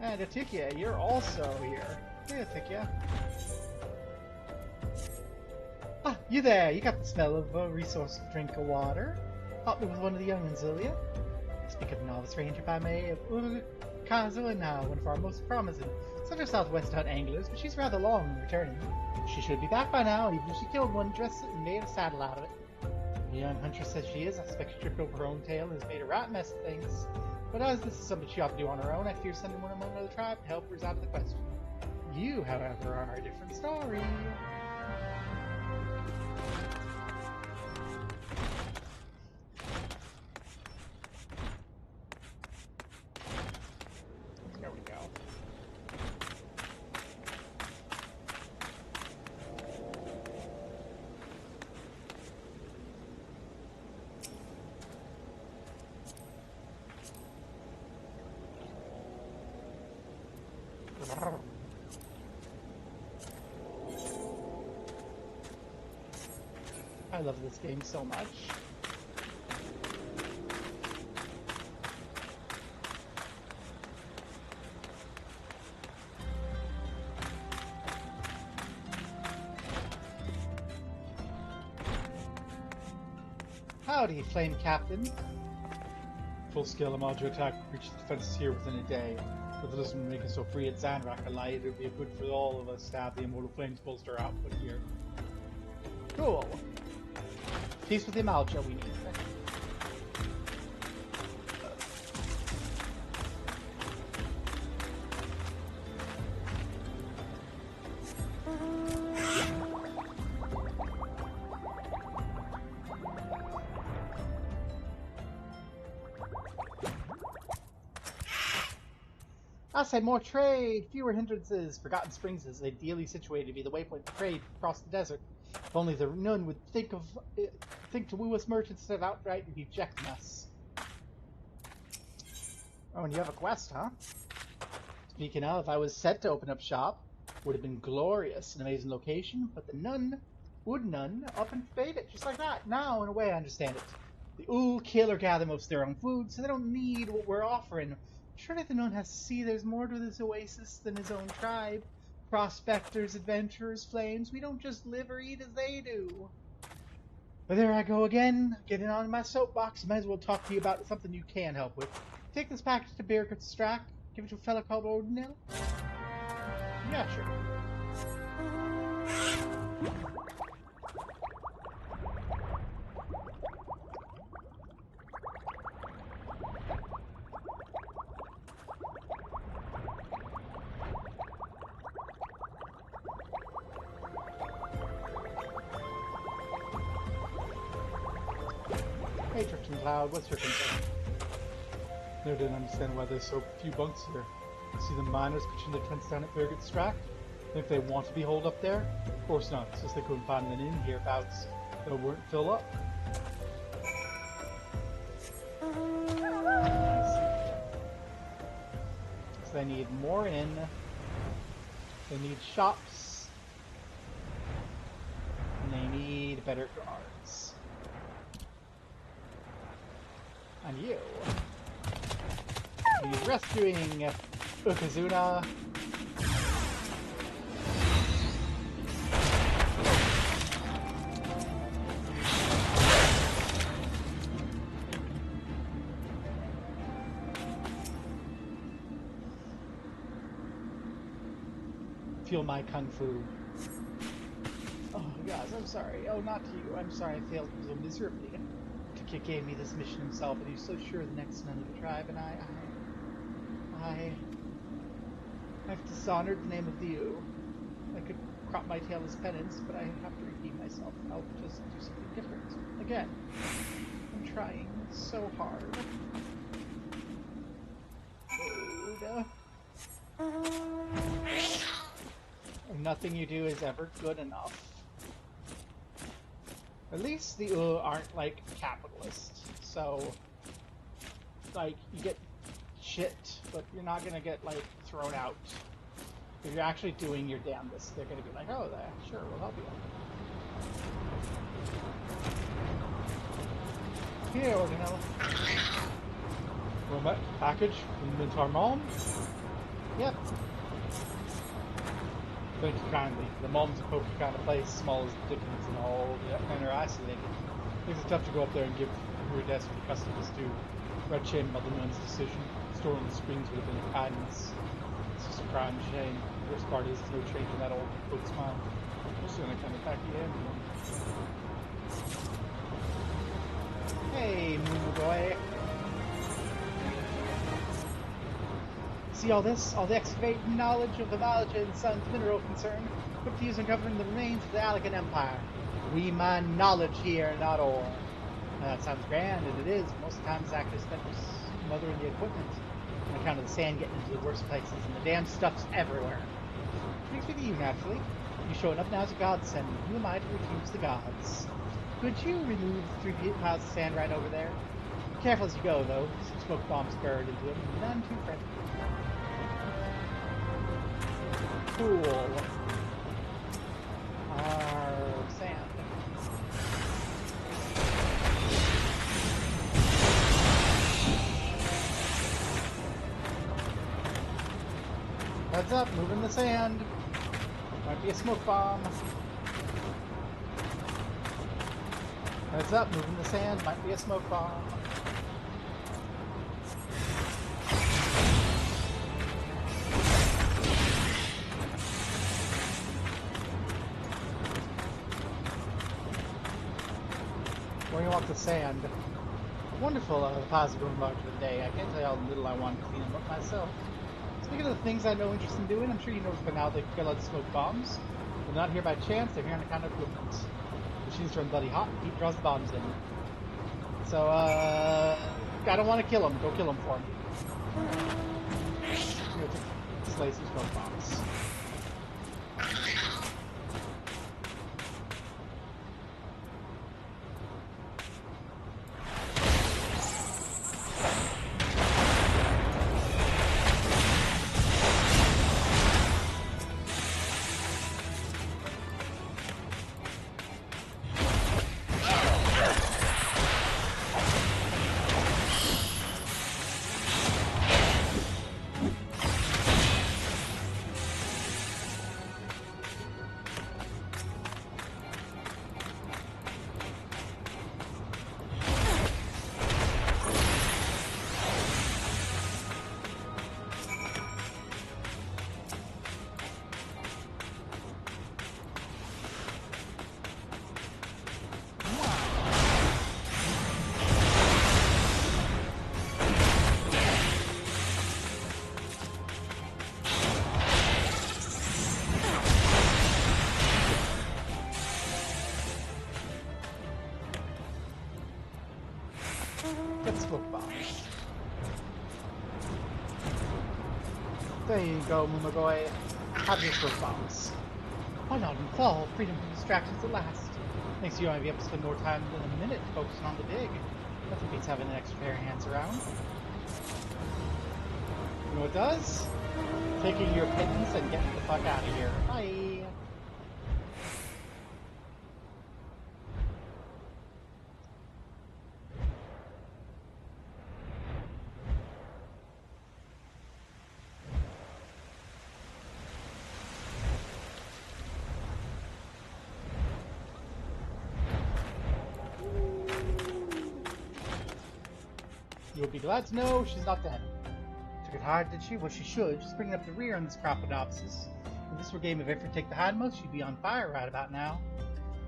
[SPEAKER 1] And Atikia, you're also here. Hey, Atikia. Ah, you there! You got the smell of a resource drink of water. Help me with one of the young'uns, will ya? Speak of novice ranger by May of Kazuina, one of our most promising Central Southwest hunt anglers, but she's rather long in returning. She should be back by now, even if she killed one dressed and made a saddle out of it. The young huntress says she is. I suspect she tripped over her own tail and has made a right mess of things. But as this is something she ought to do on her own, I fear sending one among another tribe to help her is out of the question. You, however, are a different story. There we go. I love this game so much. Howdy, Flame Captain.
[SPEAKER 2] Full-scale Amaljo attack reaches defenses here within a day. But it doesn't make us so free at Zanrak a lie. It would be good for all of us to have the Immortal Flames bolster output here.
[SPEAKER 1] Cool. Peace with the Amaljo we need. I say more trade, fewer hindrances. Forgotten Springs is ideally situated to be the waypoint for trade across the desert. If only the Nun would think to woo us merchants instead of outright rejecting us. Oh, and you have a quest, huh? Speaking of, I was set to open up shop. Would have been glorious, an amazing location, but the Nun up and forbade it, just like that. Now, in a way, I understand it. The Ool kill or gather most of their own food, so they don't need what we're offering. Surely the Nun has to see there's more to this oasis than his own tribe. Prospectors, adventurers, flames, we don't just live or eat as they do. But there I go again, getting on my soapbox. Might as well talk to you about something you can help with. Take this package to Birgit Strack, give it to a fellow called Ordinel. Yeah, sure. Hey, Drifting Cloud, what's your concern?
[SPEAKER 2] Never didn't understand why there's so few bunks here. See the miners pitching their tents down at Birgit Strack? Think they want to be holed up there? Of course not, it's just they couldn't find an inn hereabouts that wouldn't fill up.
[SPEAKER 1] So they need more inn. They need shops. And they need better guards. And you need rescuing Ukazuna. Feel my kung fu. Oh guys, I'm sorry. Oh, not to you. I'm sorry I failed so miserably. Kik gave me this mission himself, and he's so sure the next Nun of the tribe, and I've dishonored the name of the U. I could crop my tail as penance, but I have to redeem myself. I'll just do something different. Again. I'm trying so hard. Nothing you do is ever good enough. At least the aren't, like, capitalist. So, like, you get shit, but you're not gonna get, like, thrown out. If you're actually doing your damnedest, they're gonna be like, oh, sure, we'll help you. Here, Ordinella.
[SPEAKER 2] Well, package from Mintar Mom?
[SPEAKER 1] Yep.
[SPEAKER 2] Thank you kindly. The Mom's a pokey kind of place, small as Dickens and all, and are isolated. Makes it tough to go up there and give your desk what the customers do. Red shame about the Nun's decision. Storing the springs would have been a kindness. It's just a crying shame. The worst part is there's no change in that old folk smile. Especially when I come back to him.
[SPEAKER 1] Hey, Moo Boy. See all this? All the excavating knowledge of the Malja and Sons mineral concern put to use in governing the remains of the Allegan Empire. We mine knowledge here, not ore. Now, that sounds grand, and it is. Most of the time it's actually spent smothering the equipment on account of the sand getting into the worst places, and the damn stuff's everywhere. Which brings me to you, naturally. You showing up now as a godsend. Who am I to refuse the gods? Could you remove 3 piles of sand right over there? Be careful as you go, though. Some smoke bombs buried into them. None too friendly. Cool. Our sand. Heads up, move in the sand. Might be a smoke bomb. Heads up, move in the sand. Might be a smoke bomb. Going off the sand. Wonderful positive remark of the day. I can't tell you how little I want to clean them up myself. Speaking of the things I know interest in doing, I'm sure you noticed by now they kill out smoke bombs. They're not here by chance, they're here on account of equipment. Machines run bloody hot, heat draws the bombs in. So, I don't want to kill them. Go kill them for me. Slay some smoke bombs. There you go, Mumagoy. Have your smoke bombs. Why not in fall? Freedom from distractions at last. Makes you only be able to spend more time than a minute focusing on the dig. Nothing beats having an extra pair of hands around. You know what it does? Taking your pittance and getting the fuck out of here. Bye! You'll be glad to know she's not dead. Took it hard, did she? Well, she should. She's bringing up the rear on this Crapodopsis. If this were a game of effort take the hindmost, she'd be on fire right about now.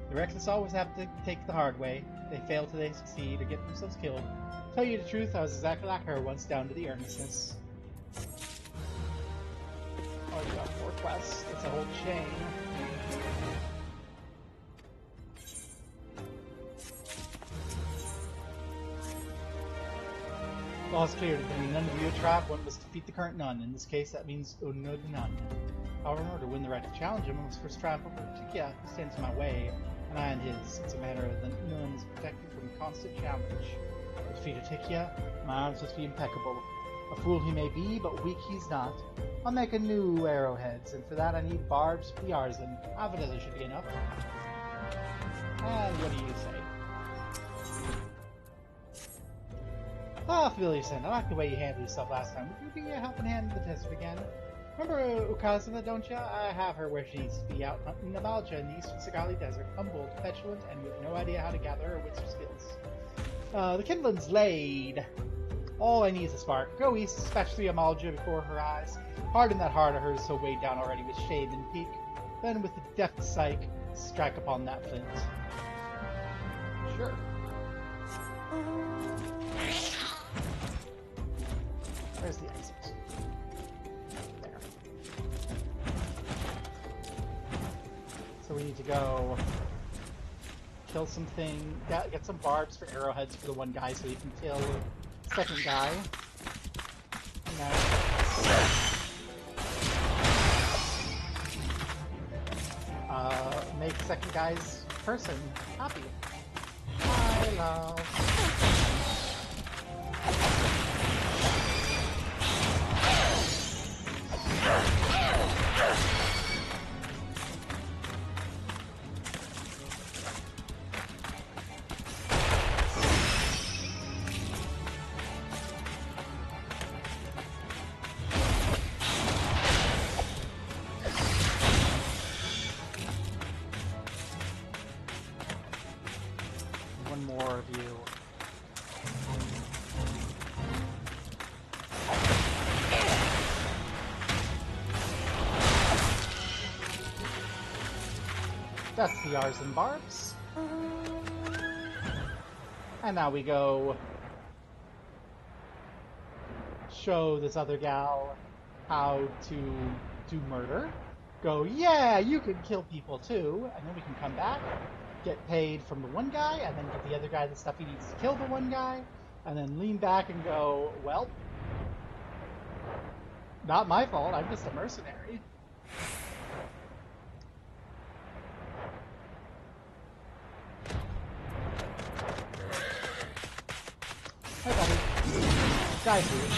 [SPEAKER 1] The reckless always have to take the hard way. They fail till they succeed or get themselves killed. Tell you the truth, I was exactly like her once, down to the earnestness. Oh, you got 4 quests. It's a whole chain. Law is clear. To bring none of you a trap, one must defeat the current nun. In this case, that means Uno the nun. However, in order to win the right to challenge him, I must first triumph over Tikia, who stands in my way, and I and his. It's a matter of the nun is protected from constant challenge. To defeat Tikia, my arms must be impeccable. A fool he may be, but weak he's not. I'll make a new arrowheads, and for that I need barbs for the arson. Half a dozen should be enough. And what do you say? Ah, Phillyson, I like the way you handled yourself last time. Would you be a helping hand in the desert again? Remember Ukazuma, don't ya? I have her where she needs to be, out hunting Nabalja in the eastern Sagali Desert, humble, petulant, and with no idea how to gather her wits or skills. The kindling's laid. All I need is a spark. Go east, dispatch the Amalja before her eyes. Harden that heart of hers so weighed down already with shade and peak. Then with the deft psyche, strike upon that flint. Sure. Where's the exit? There. So we need to go kill something, get some barbs for arrowheads for the one guy so you can kill the second guy. Make the second guy's person happy. I love. That's the R's and barbs. And now we go show this other gal how to do murder. Go, yeah, you can kill people too. And then we can come back, get paid from the one guy, and then give the other guy the stuff he needs to kill the one guy, and then lean back and go, well, not my fault, I'm just a mercenary. Hi, buddy. Die, dude.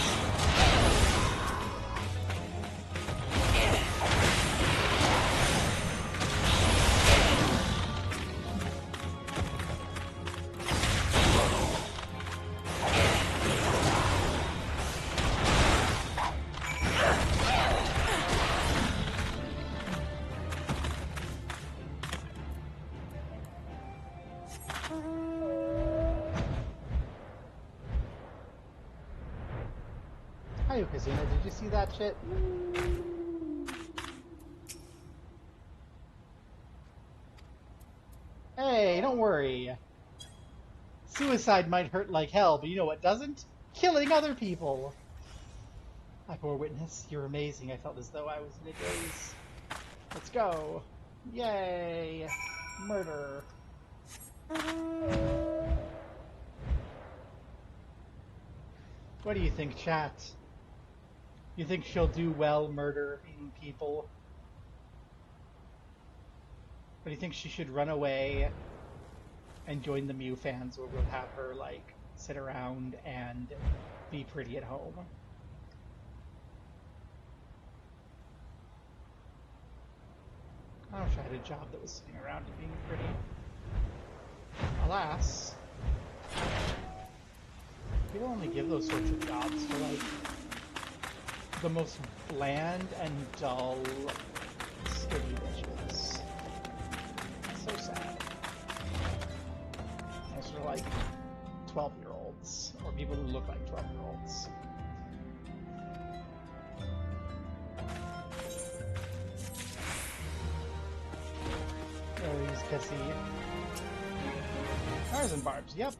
[SPEAKER 1] Hi, Ukazuna, did you see that shit? Hey, don't worry. Suicide might hurt like hell, but you know what doesn't? Killing other people! I bore witness. You're amazing. I felt as though I was in a daze. Let's go. Yay! Murder. What do you think, chat? You think she'll do well murdering people? Or do you think she should run away and join the Mew fans, where we'll have her, like, sit around and be pretty at home? I wish I had a job that was sitting around and being pretty. Alas, people only give those sorts of jobs to, like, the most bland and dull, skinny bitches. So sad. Those are like 12-year-olds, or people who look like 12-year-olds. These pissy. Cars and barbs, yep.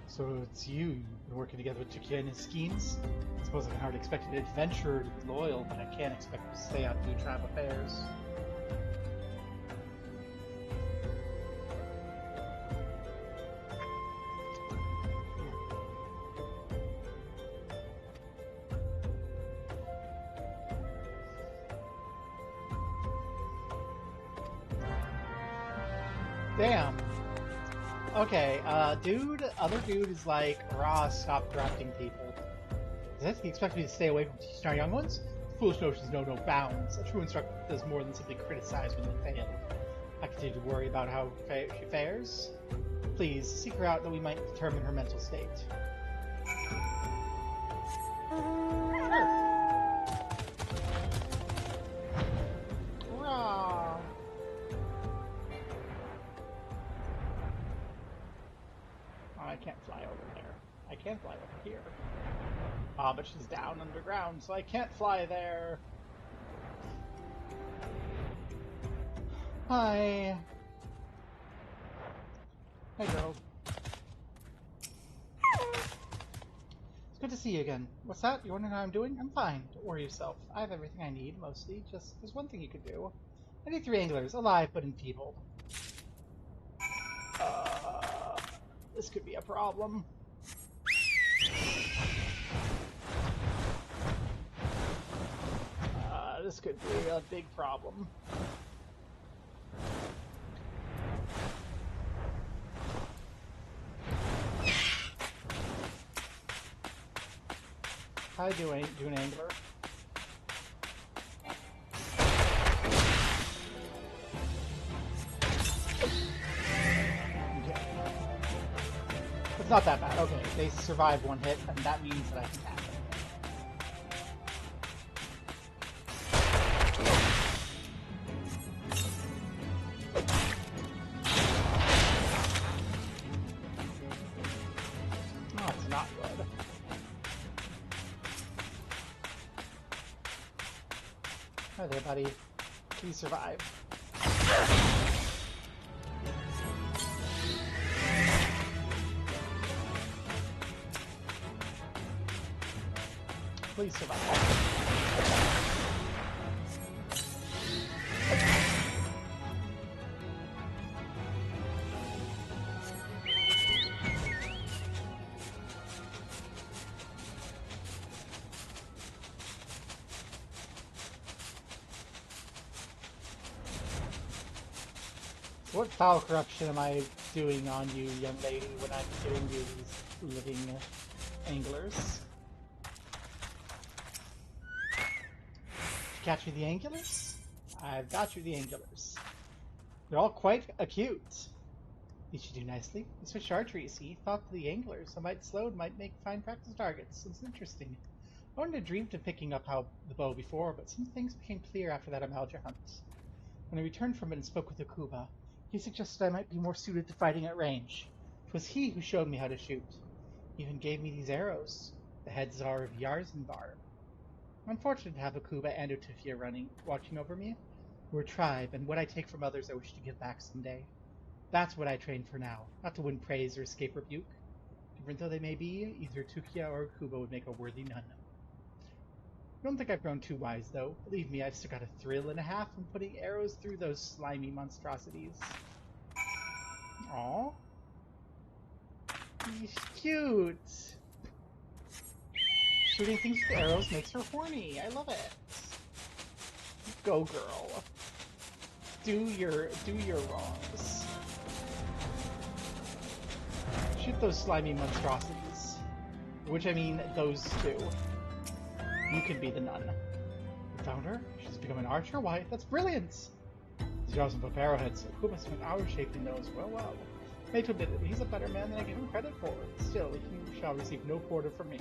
[SPEAKER 1] So it's you. You've been working together with Tukia and his schemes? I suppose I can hardly expect an adventurer to be loyal, but I can't expect him to stay out and do trap affairs. Damn. Okay, other dude is like, rah, stop corrupting people. Is it? He expects me to stay away from teaching our young ones? Foolish notions know no bounds. A true instructor does more than simply criticize when they fail. I continue to worry about how she fares. Please, seek her out that we might determine her mental state. Sure. Rah. I can't fly over there. I can fly over here. Ah, but she's down underground, so I can't fly there. Hi. Hey, girl. It's good to see you again. What's that? You wondering how I'm doing? I'm fine. Don't worry yourself. I have everything I need, mostly. Just, there's one thing you could do. I need 3 anglers, alive but enfeebled. This could be a problem. This could be a big problem. How do an angler? It's not that bad. Okay, they survive 1 hit, and that means that I can tap it. Oh, it's not good. Hi there, buddy. Please survive. Please survive. What foul corruption am I doing on you, young lady, when I'm giving you these living anglers? Did you catch you the anglers? I've got you the anglers. They're all quite acute. Did you do nicely? You switched archery, you see. Thought the anglers, so might slowed, might make fine practice targets. It's interesting. I wouldn't have dreamed of picking up the bow before, but some things became clear after that Amalja hunt. When I returned from it and spoke with Akuba, he suggested I might be more suited to fighting at range. It was he who showed me how to shoot. He even gave me these arrows. The heads are of Yarzenbarb. I'm fortunate to have Akuba and Otufia watching over me. We're a tribe, and what I take from others I wish to give back someday. That's what I train for now, not to win praise or escape rebuke. Different though they may be, either Tukia or Akuba would make a worthy nun. I don't think I've grown too wise, though. Believe me, I've still got a thrill and a half from putting arrows through those slimy monstrosities. Aww. He's cute. Shooting things with arrows makes her horny. I love it. Go, girl. Do your wrongs. Shoot those slimy monstrosities. Which I mean those two. You can be the nun. You found her? She's become an archer? Why, that's brilliant! She also put arrowheads, so who must spend hours shaping those? Well. Mate admitted it, he's a better man than I give him credit for. Still, he shall receive no quarter from me.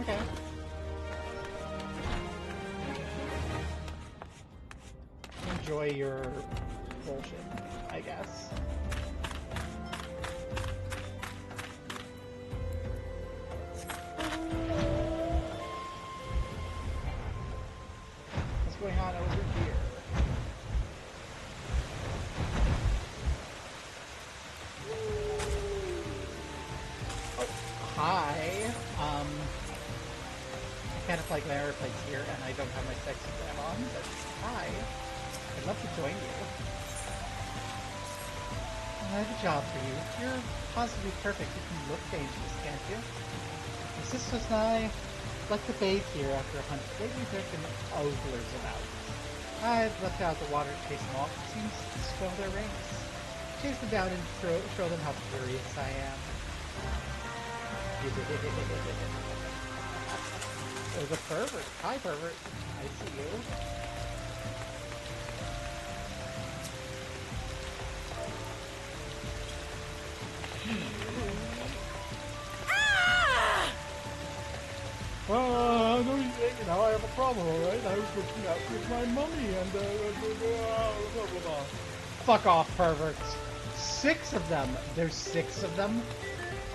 [SPEAKER 1] Okay. Enjoy your bullshit, I guess. What's going on over here? Oh, hi. I can't apply glamour plates here, and I don't have my sexy glam on, but hi. I'd love to join you. I have a job for you. You're positively perfect. You can look dangerous, can't you? My sisters and I like to bathe here after a hunt. Lately there have been oglers about. I've left out the water to chase them off. It seems to spoil their rings. Chase them down and show them how furious I am. There's a pervert. Hi, pervert. I see you.
[SPEAKER 2] I know now I have a problem, alright? I was looking out with my mummy and blah blah blah.
[SPEAKER 1] Fuck off, perverts. 6 of them. There's 6 of them.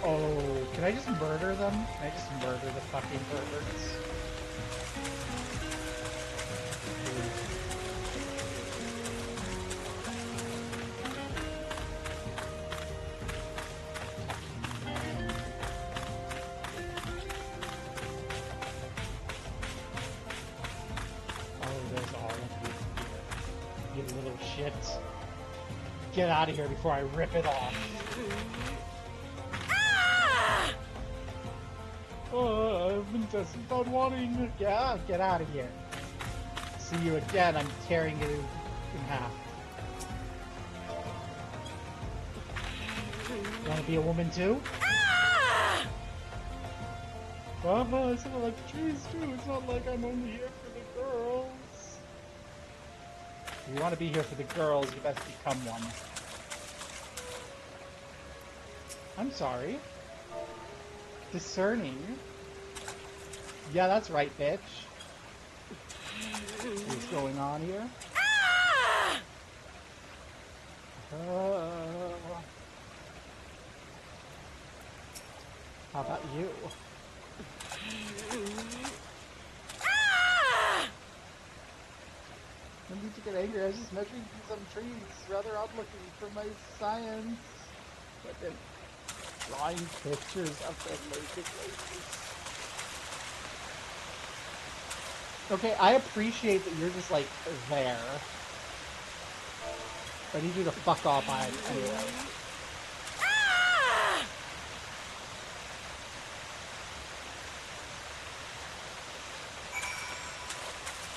[SPEAKER 1] Oh, can I just murder them? Can I just murder the fucking perverts? You little shit. Get out of here before I rip it off.
[SPEAKER 2] Oh, I've been tested about wanting.
[SPEAKER 1] Yeah, get out of here. See you again, I'm tearing you in half. You wanna be a woman too?
[SPEAKER 2] Mama, I said I like trees too. It's not like I'm only here for the girls.
[SPEAKER 1] If you want to be here for the girls, you best become one. I'm sorry. Discerning. Yeah, that's right, bitch. What's going on here? How about you? get angry. I was just measuring some trees. Rather odd looking for my science. But then drawing pictures of the naked ladies. Okay, I appreciate that you're just like there. I need you to fuck off anyway.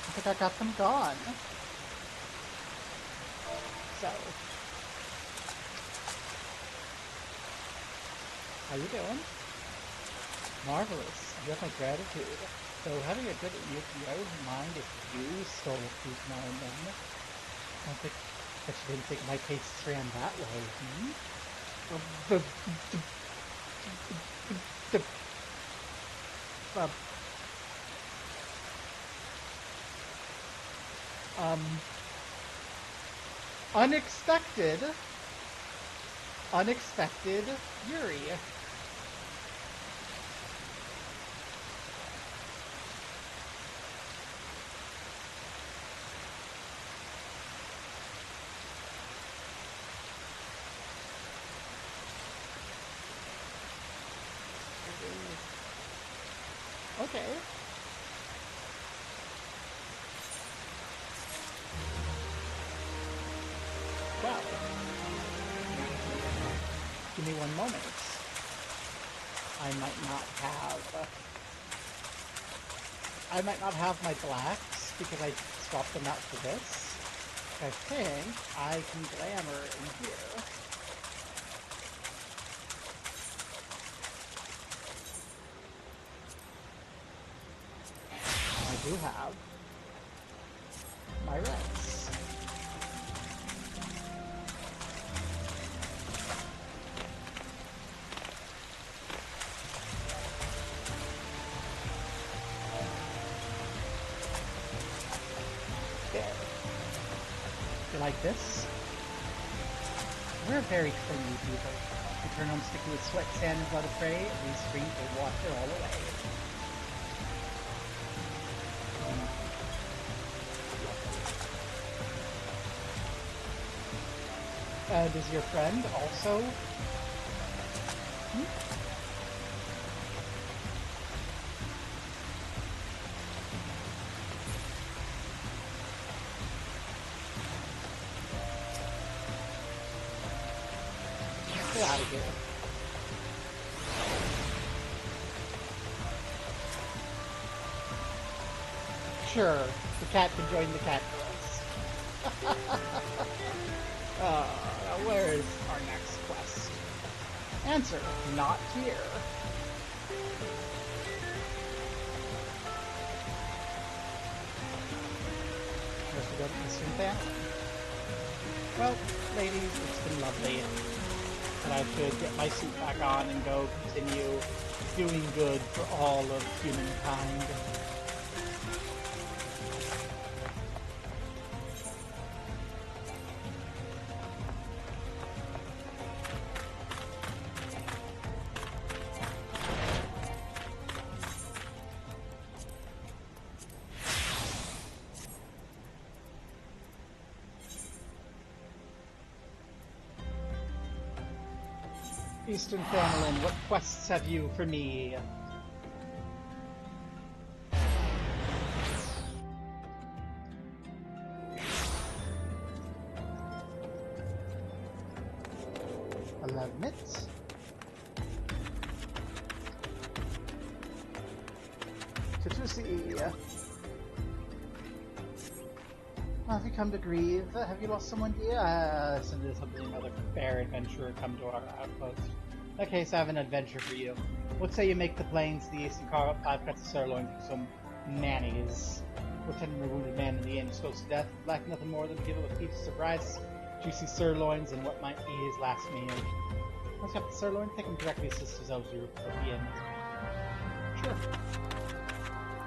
[SPEAKER 1] I think I got them gone. So, how you doing? Marvelous. You have my gratitude. So, having a good you, I wouldn't mind if you stole a treat now and then. I don't think that you didn't think my tastes ran that way, Unexpected Yuri. Okay. Well, give me one moment. I might not have my blacks because I swapped them out for this. I think I can glamour in here. I do have my reds. There. You like this? We're very clingy people. We turn on sticky with sweat, sand, and blood of prey, and these streams will wash it all away. Does your friend also? Get out of here. Sure, the cat can join the cat race. Where is our next quest? Answer, not here. First we go to Eastern Family. Well, ladies, it's been lovely. And I should get my suit back on and go continue doing good for all of humankind. Eastern Family, what quests have you for me? I love it. To see. Have you come to grieve? Have you lost someone dear? Something another fair adventurer come to our outpost. In that case, I have an adventure for you. What say you make the plains to the east and carve up 5 cuts of sirloin for some mayonnaise? We're tending a wounded man in the inn, close to death, lack nothing more than to give him a piece of rice, juicy sirloins, and what might be his last meal. Once you have the sirloin, take him directly to Sister's Elder at the inn. Sure.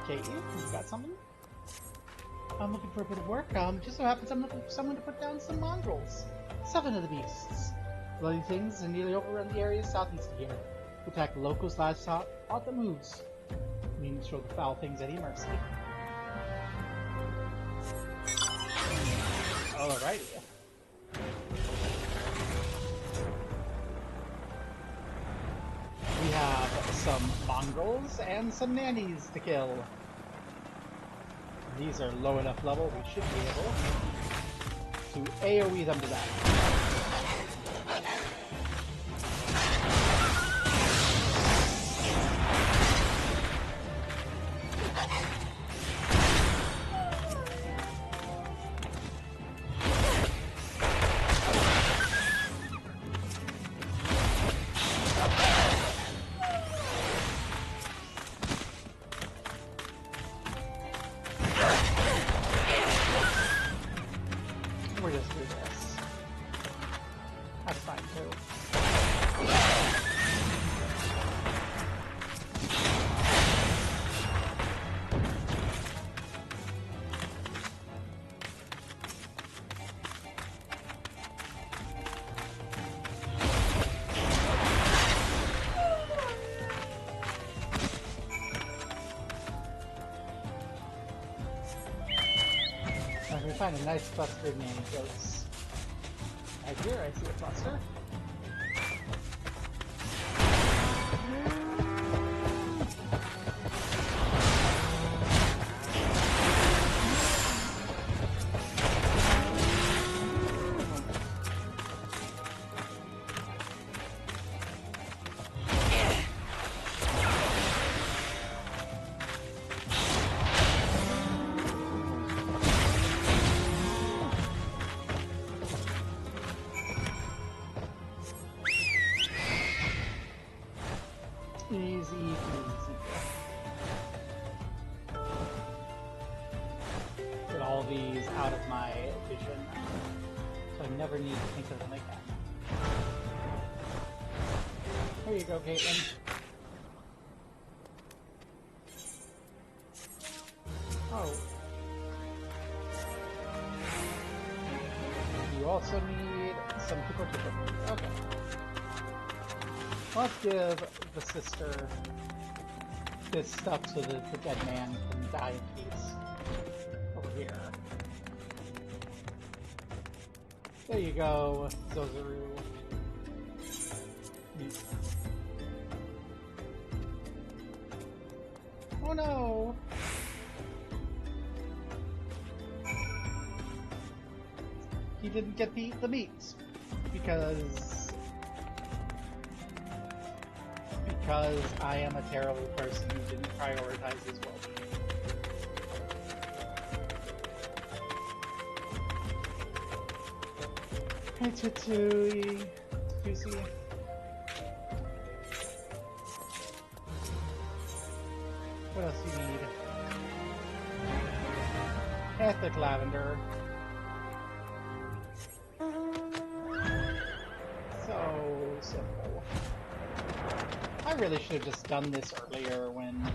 [SPEAKER 1] Katie, you got something? I'm looking for a bit of work. Just so happens I'm looking for someone to put down some mongrels. 7 of the beasts. Bloody things are nearly overrun the area southeast of here. To attack locals, livestock, all the moves. Meaning to throw the foul things at your mercy. Alrighty. We have some mongrels and some nannies to kill. These are low enough level, we should be able to AoE them to death. We'll just do this. That's fine too. I can find a nice cluster of nanny goats. Right here, I see a cluster. Easy peasy. Get all these out of my vision, so I never need to think of them again. Here you go, Caitlin. Oh. You also need some people. Okay. Let's give the sister this stuff so that the dead man can die in peace. Over here. There you go, Zozaru. Oh no! He didn't get to eat the meat because I am a terrible person who didn't prioritize his well-being. Hey, Tutui. Juicy. What else do you need? Ethic lavender. So simple. I really should have just done this earlier when...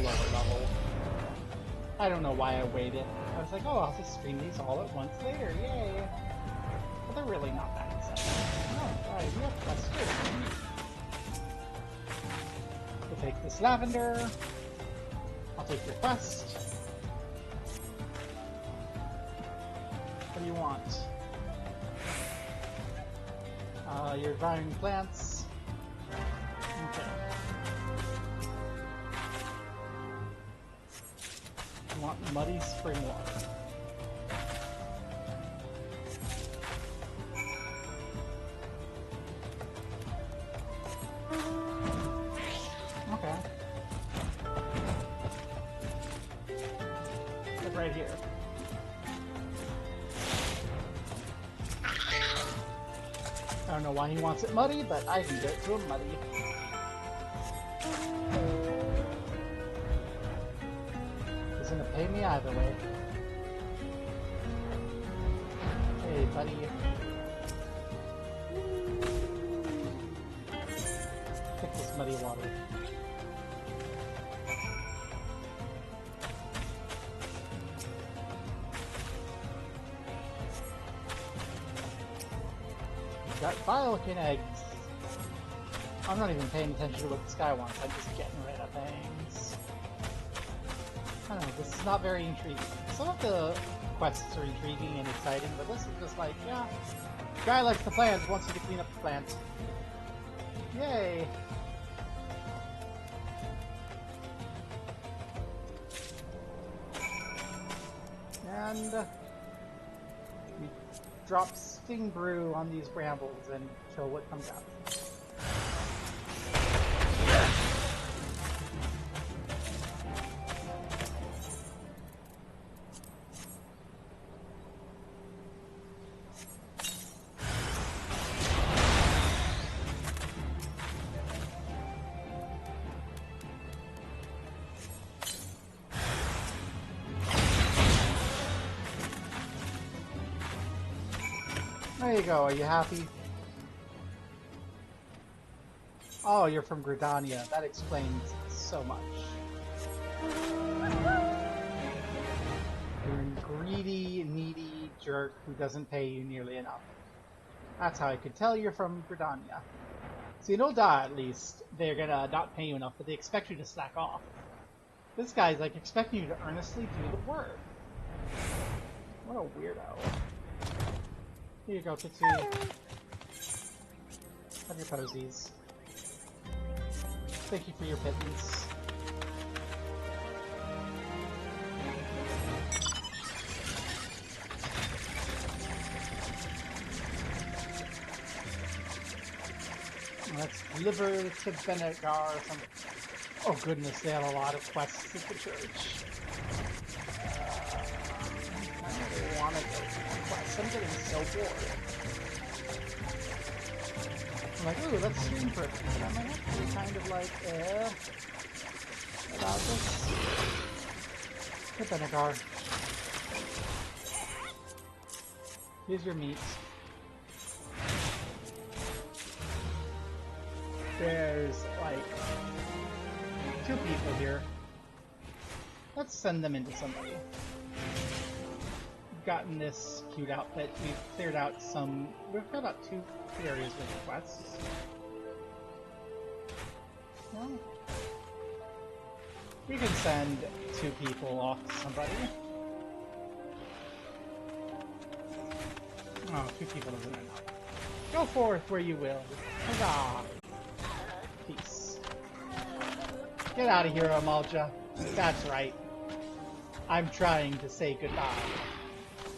[SPEAKER 1] lower level. I don't know why I waited. I was like, oh, I'll just stream these all at once later, yay! But they're really not that exciting. Oh, right, you have clusters. We'll take this lavender. I'll take your quest. What do you want? Your growing plants. Okay. You want muddy spring water. Okay. Look right here. I don't know why he wants it muddy, but I can get it to him muddy. He's gonna pay me either way. Hey, buddy. Pick this muddy water. Got Biokin eggs. I'm not even paying attention to what the sky wants, I'm just getting rid of things. I don't know, this is not very intriguing. Some of the quests are intriguing and exciting, but this is just like, yeah, guy likes the plants, wants you to clean up the plants. Yay! And we drop Sting Brew on these brambles and show what comes out. There you go, are you happy? Oh, you're from Gridania. That explains so much. You're a greedy, needy jerk who doesn't pay you nearly enough. That's how I could tell you're from Gridania. So in Oda, at least, they're gonna not pay you enough, but they expect you to slack off. This guy's like expecting you to earnestly do the work. What a weirdo. Here you go, Tootsie. Have your posies. Thank you for your pittance. Let's deliver to Benegar or something. Oh goodness, they have a lot of quests at the church. I don't want to go to one quest. I'm getting so bored. I'm like, ooh, let's stream for it. But I'm actually kind of like, about this. Hit Benegar. Here's your meat. There's like 2 people here. Let's send them into somebody. We've gotten this cute outfit. We've cleared out 2 areas with quests. No. We can send 2 people off to somebody. Oh, 2 people isn't enough. Go forth where you will. Huzzah! Peace. Get out of here, Amalja. That's right. I'm trying to say goodbye.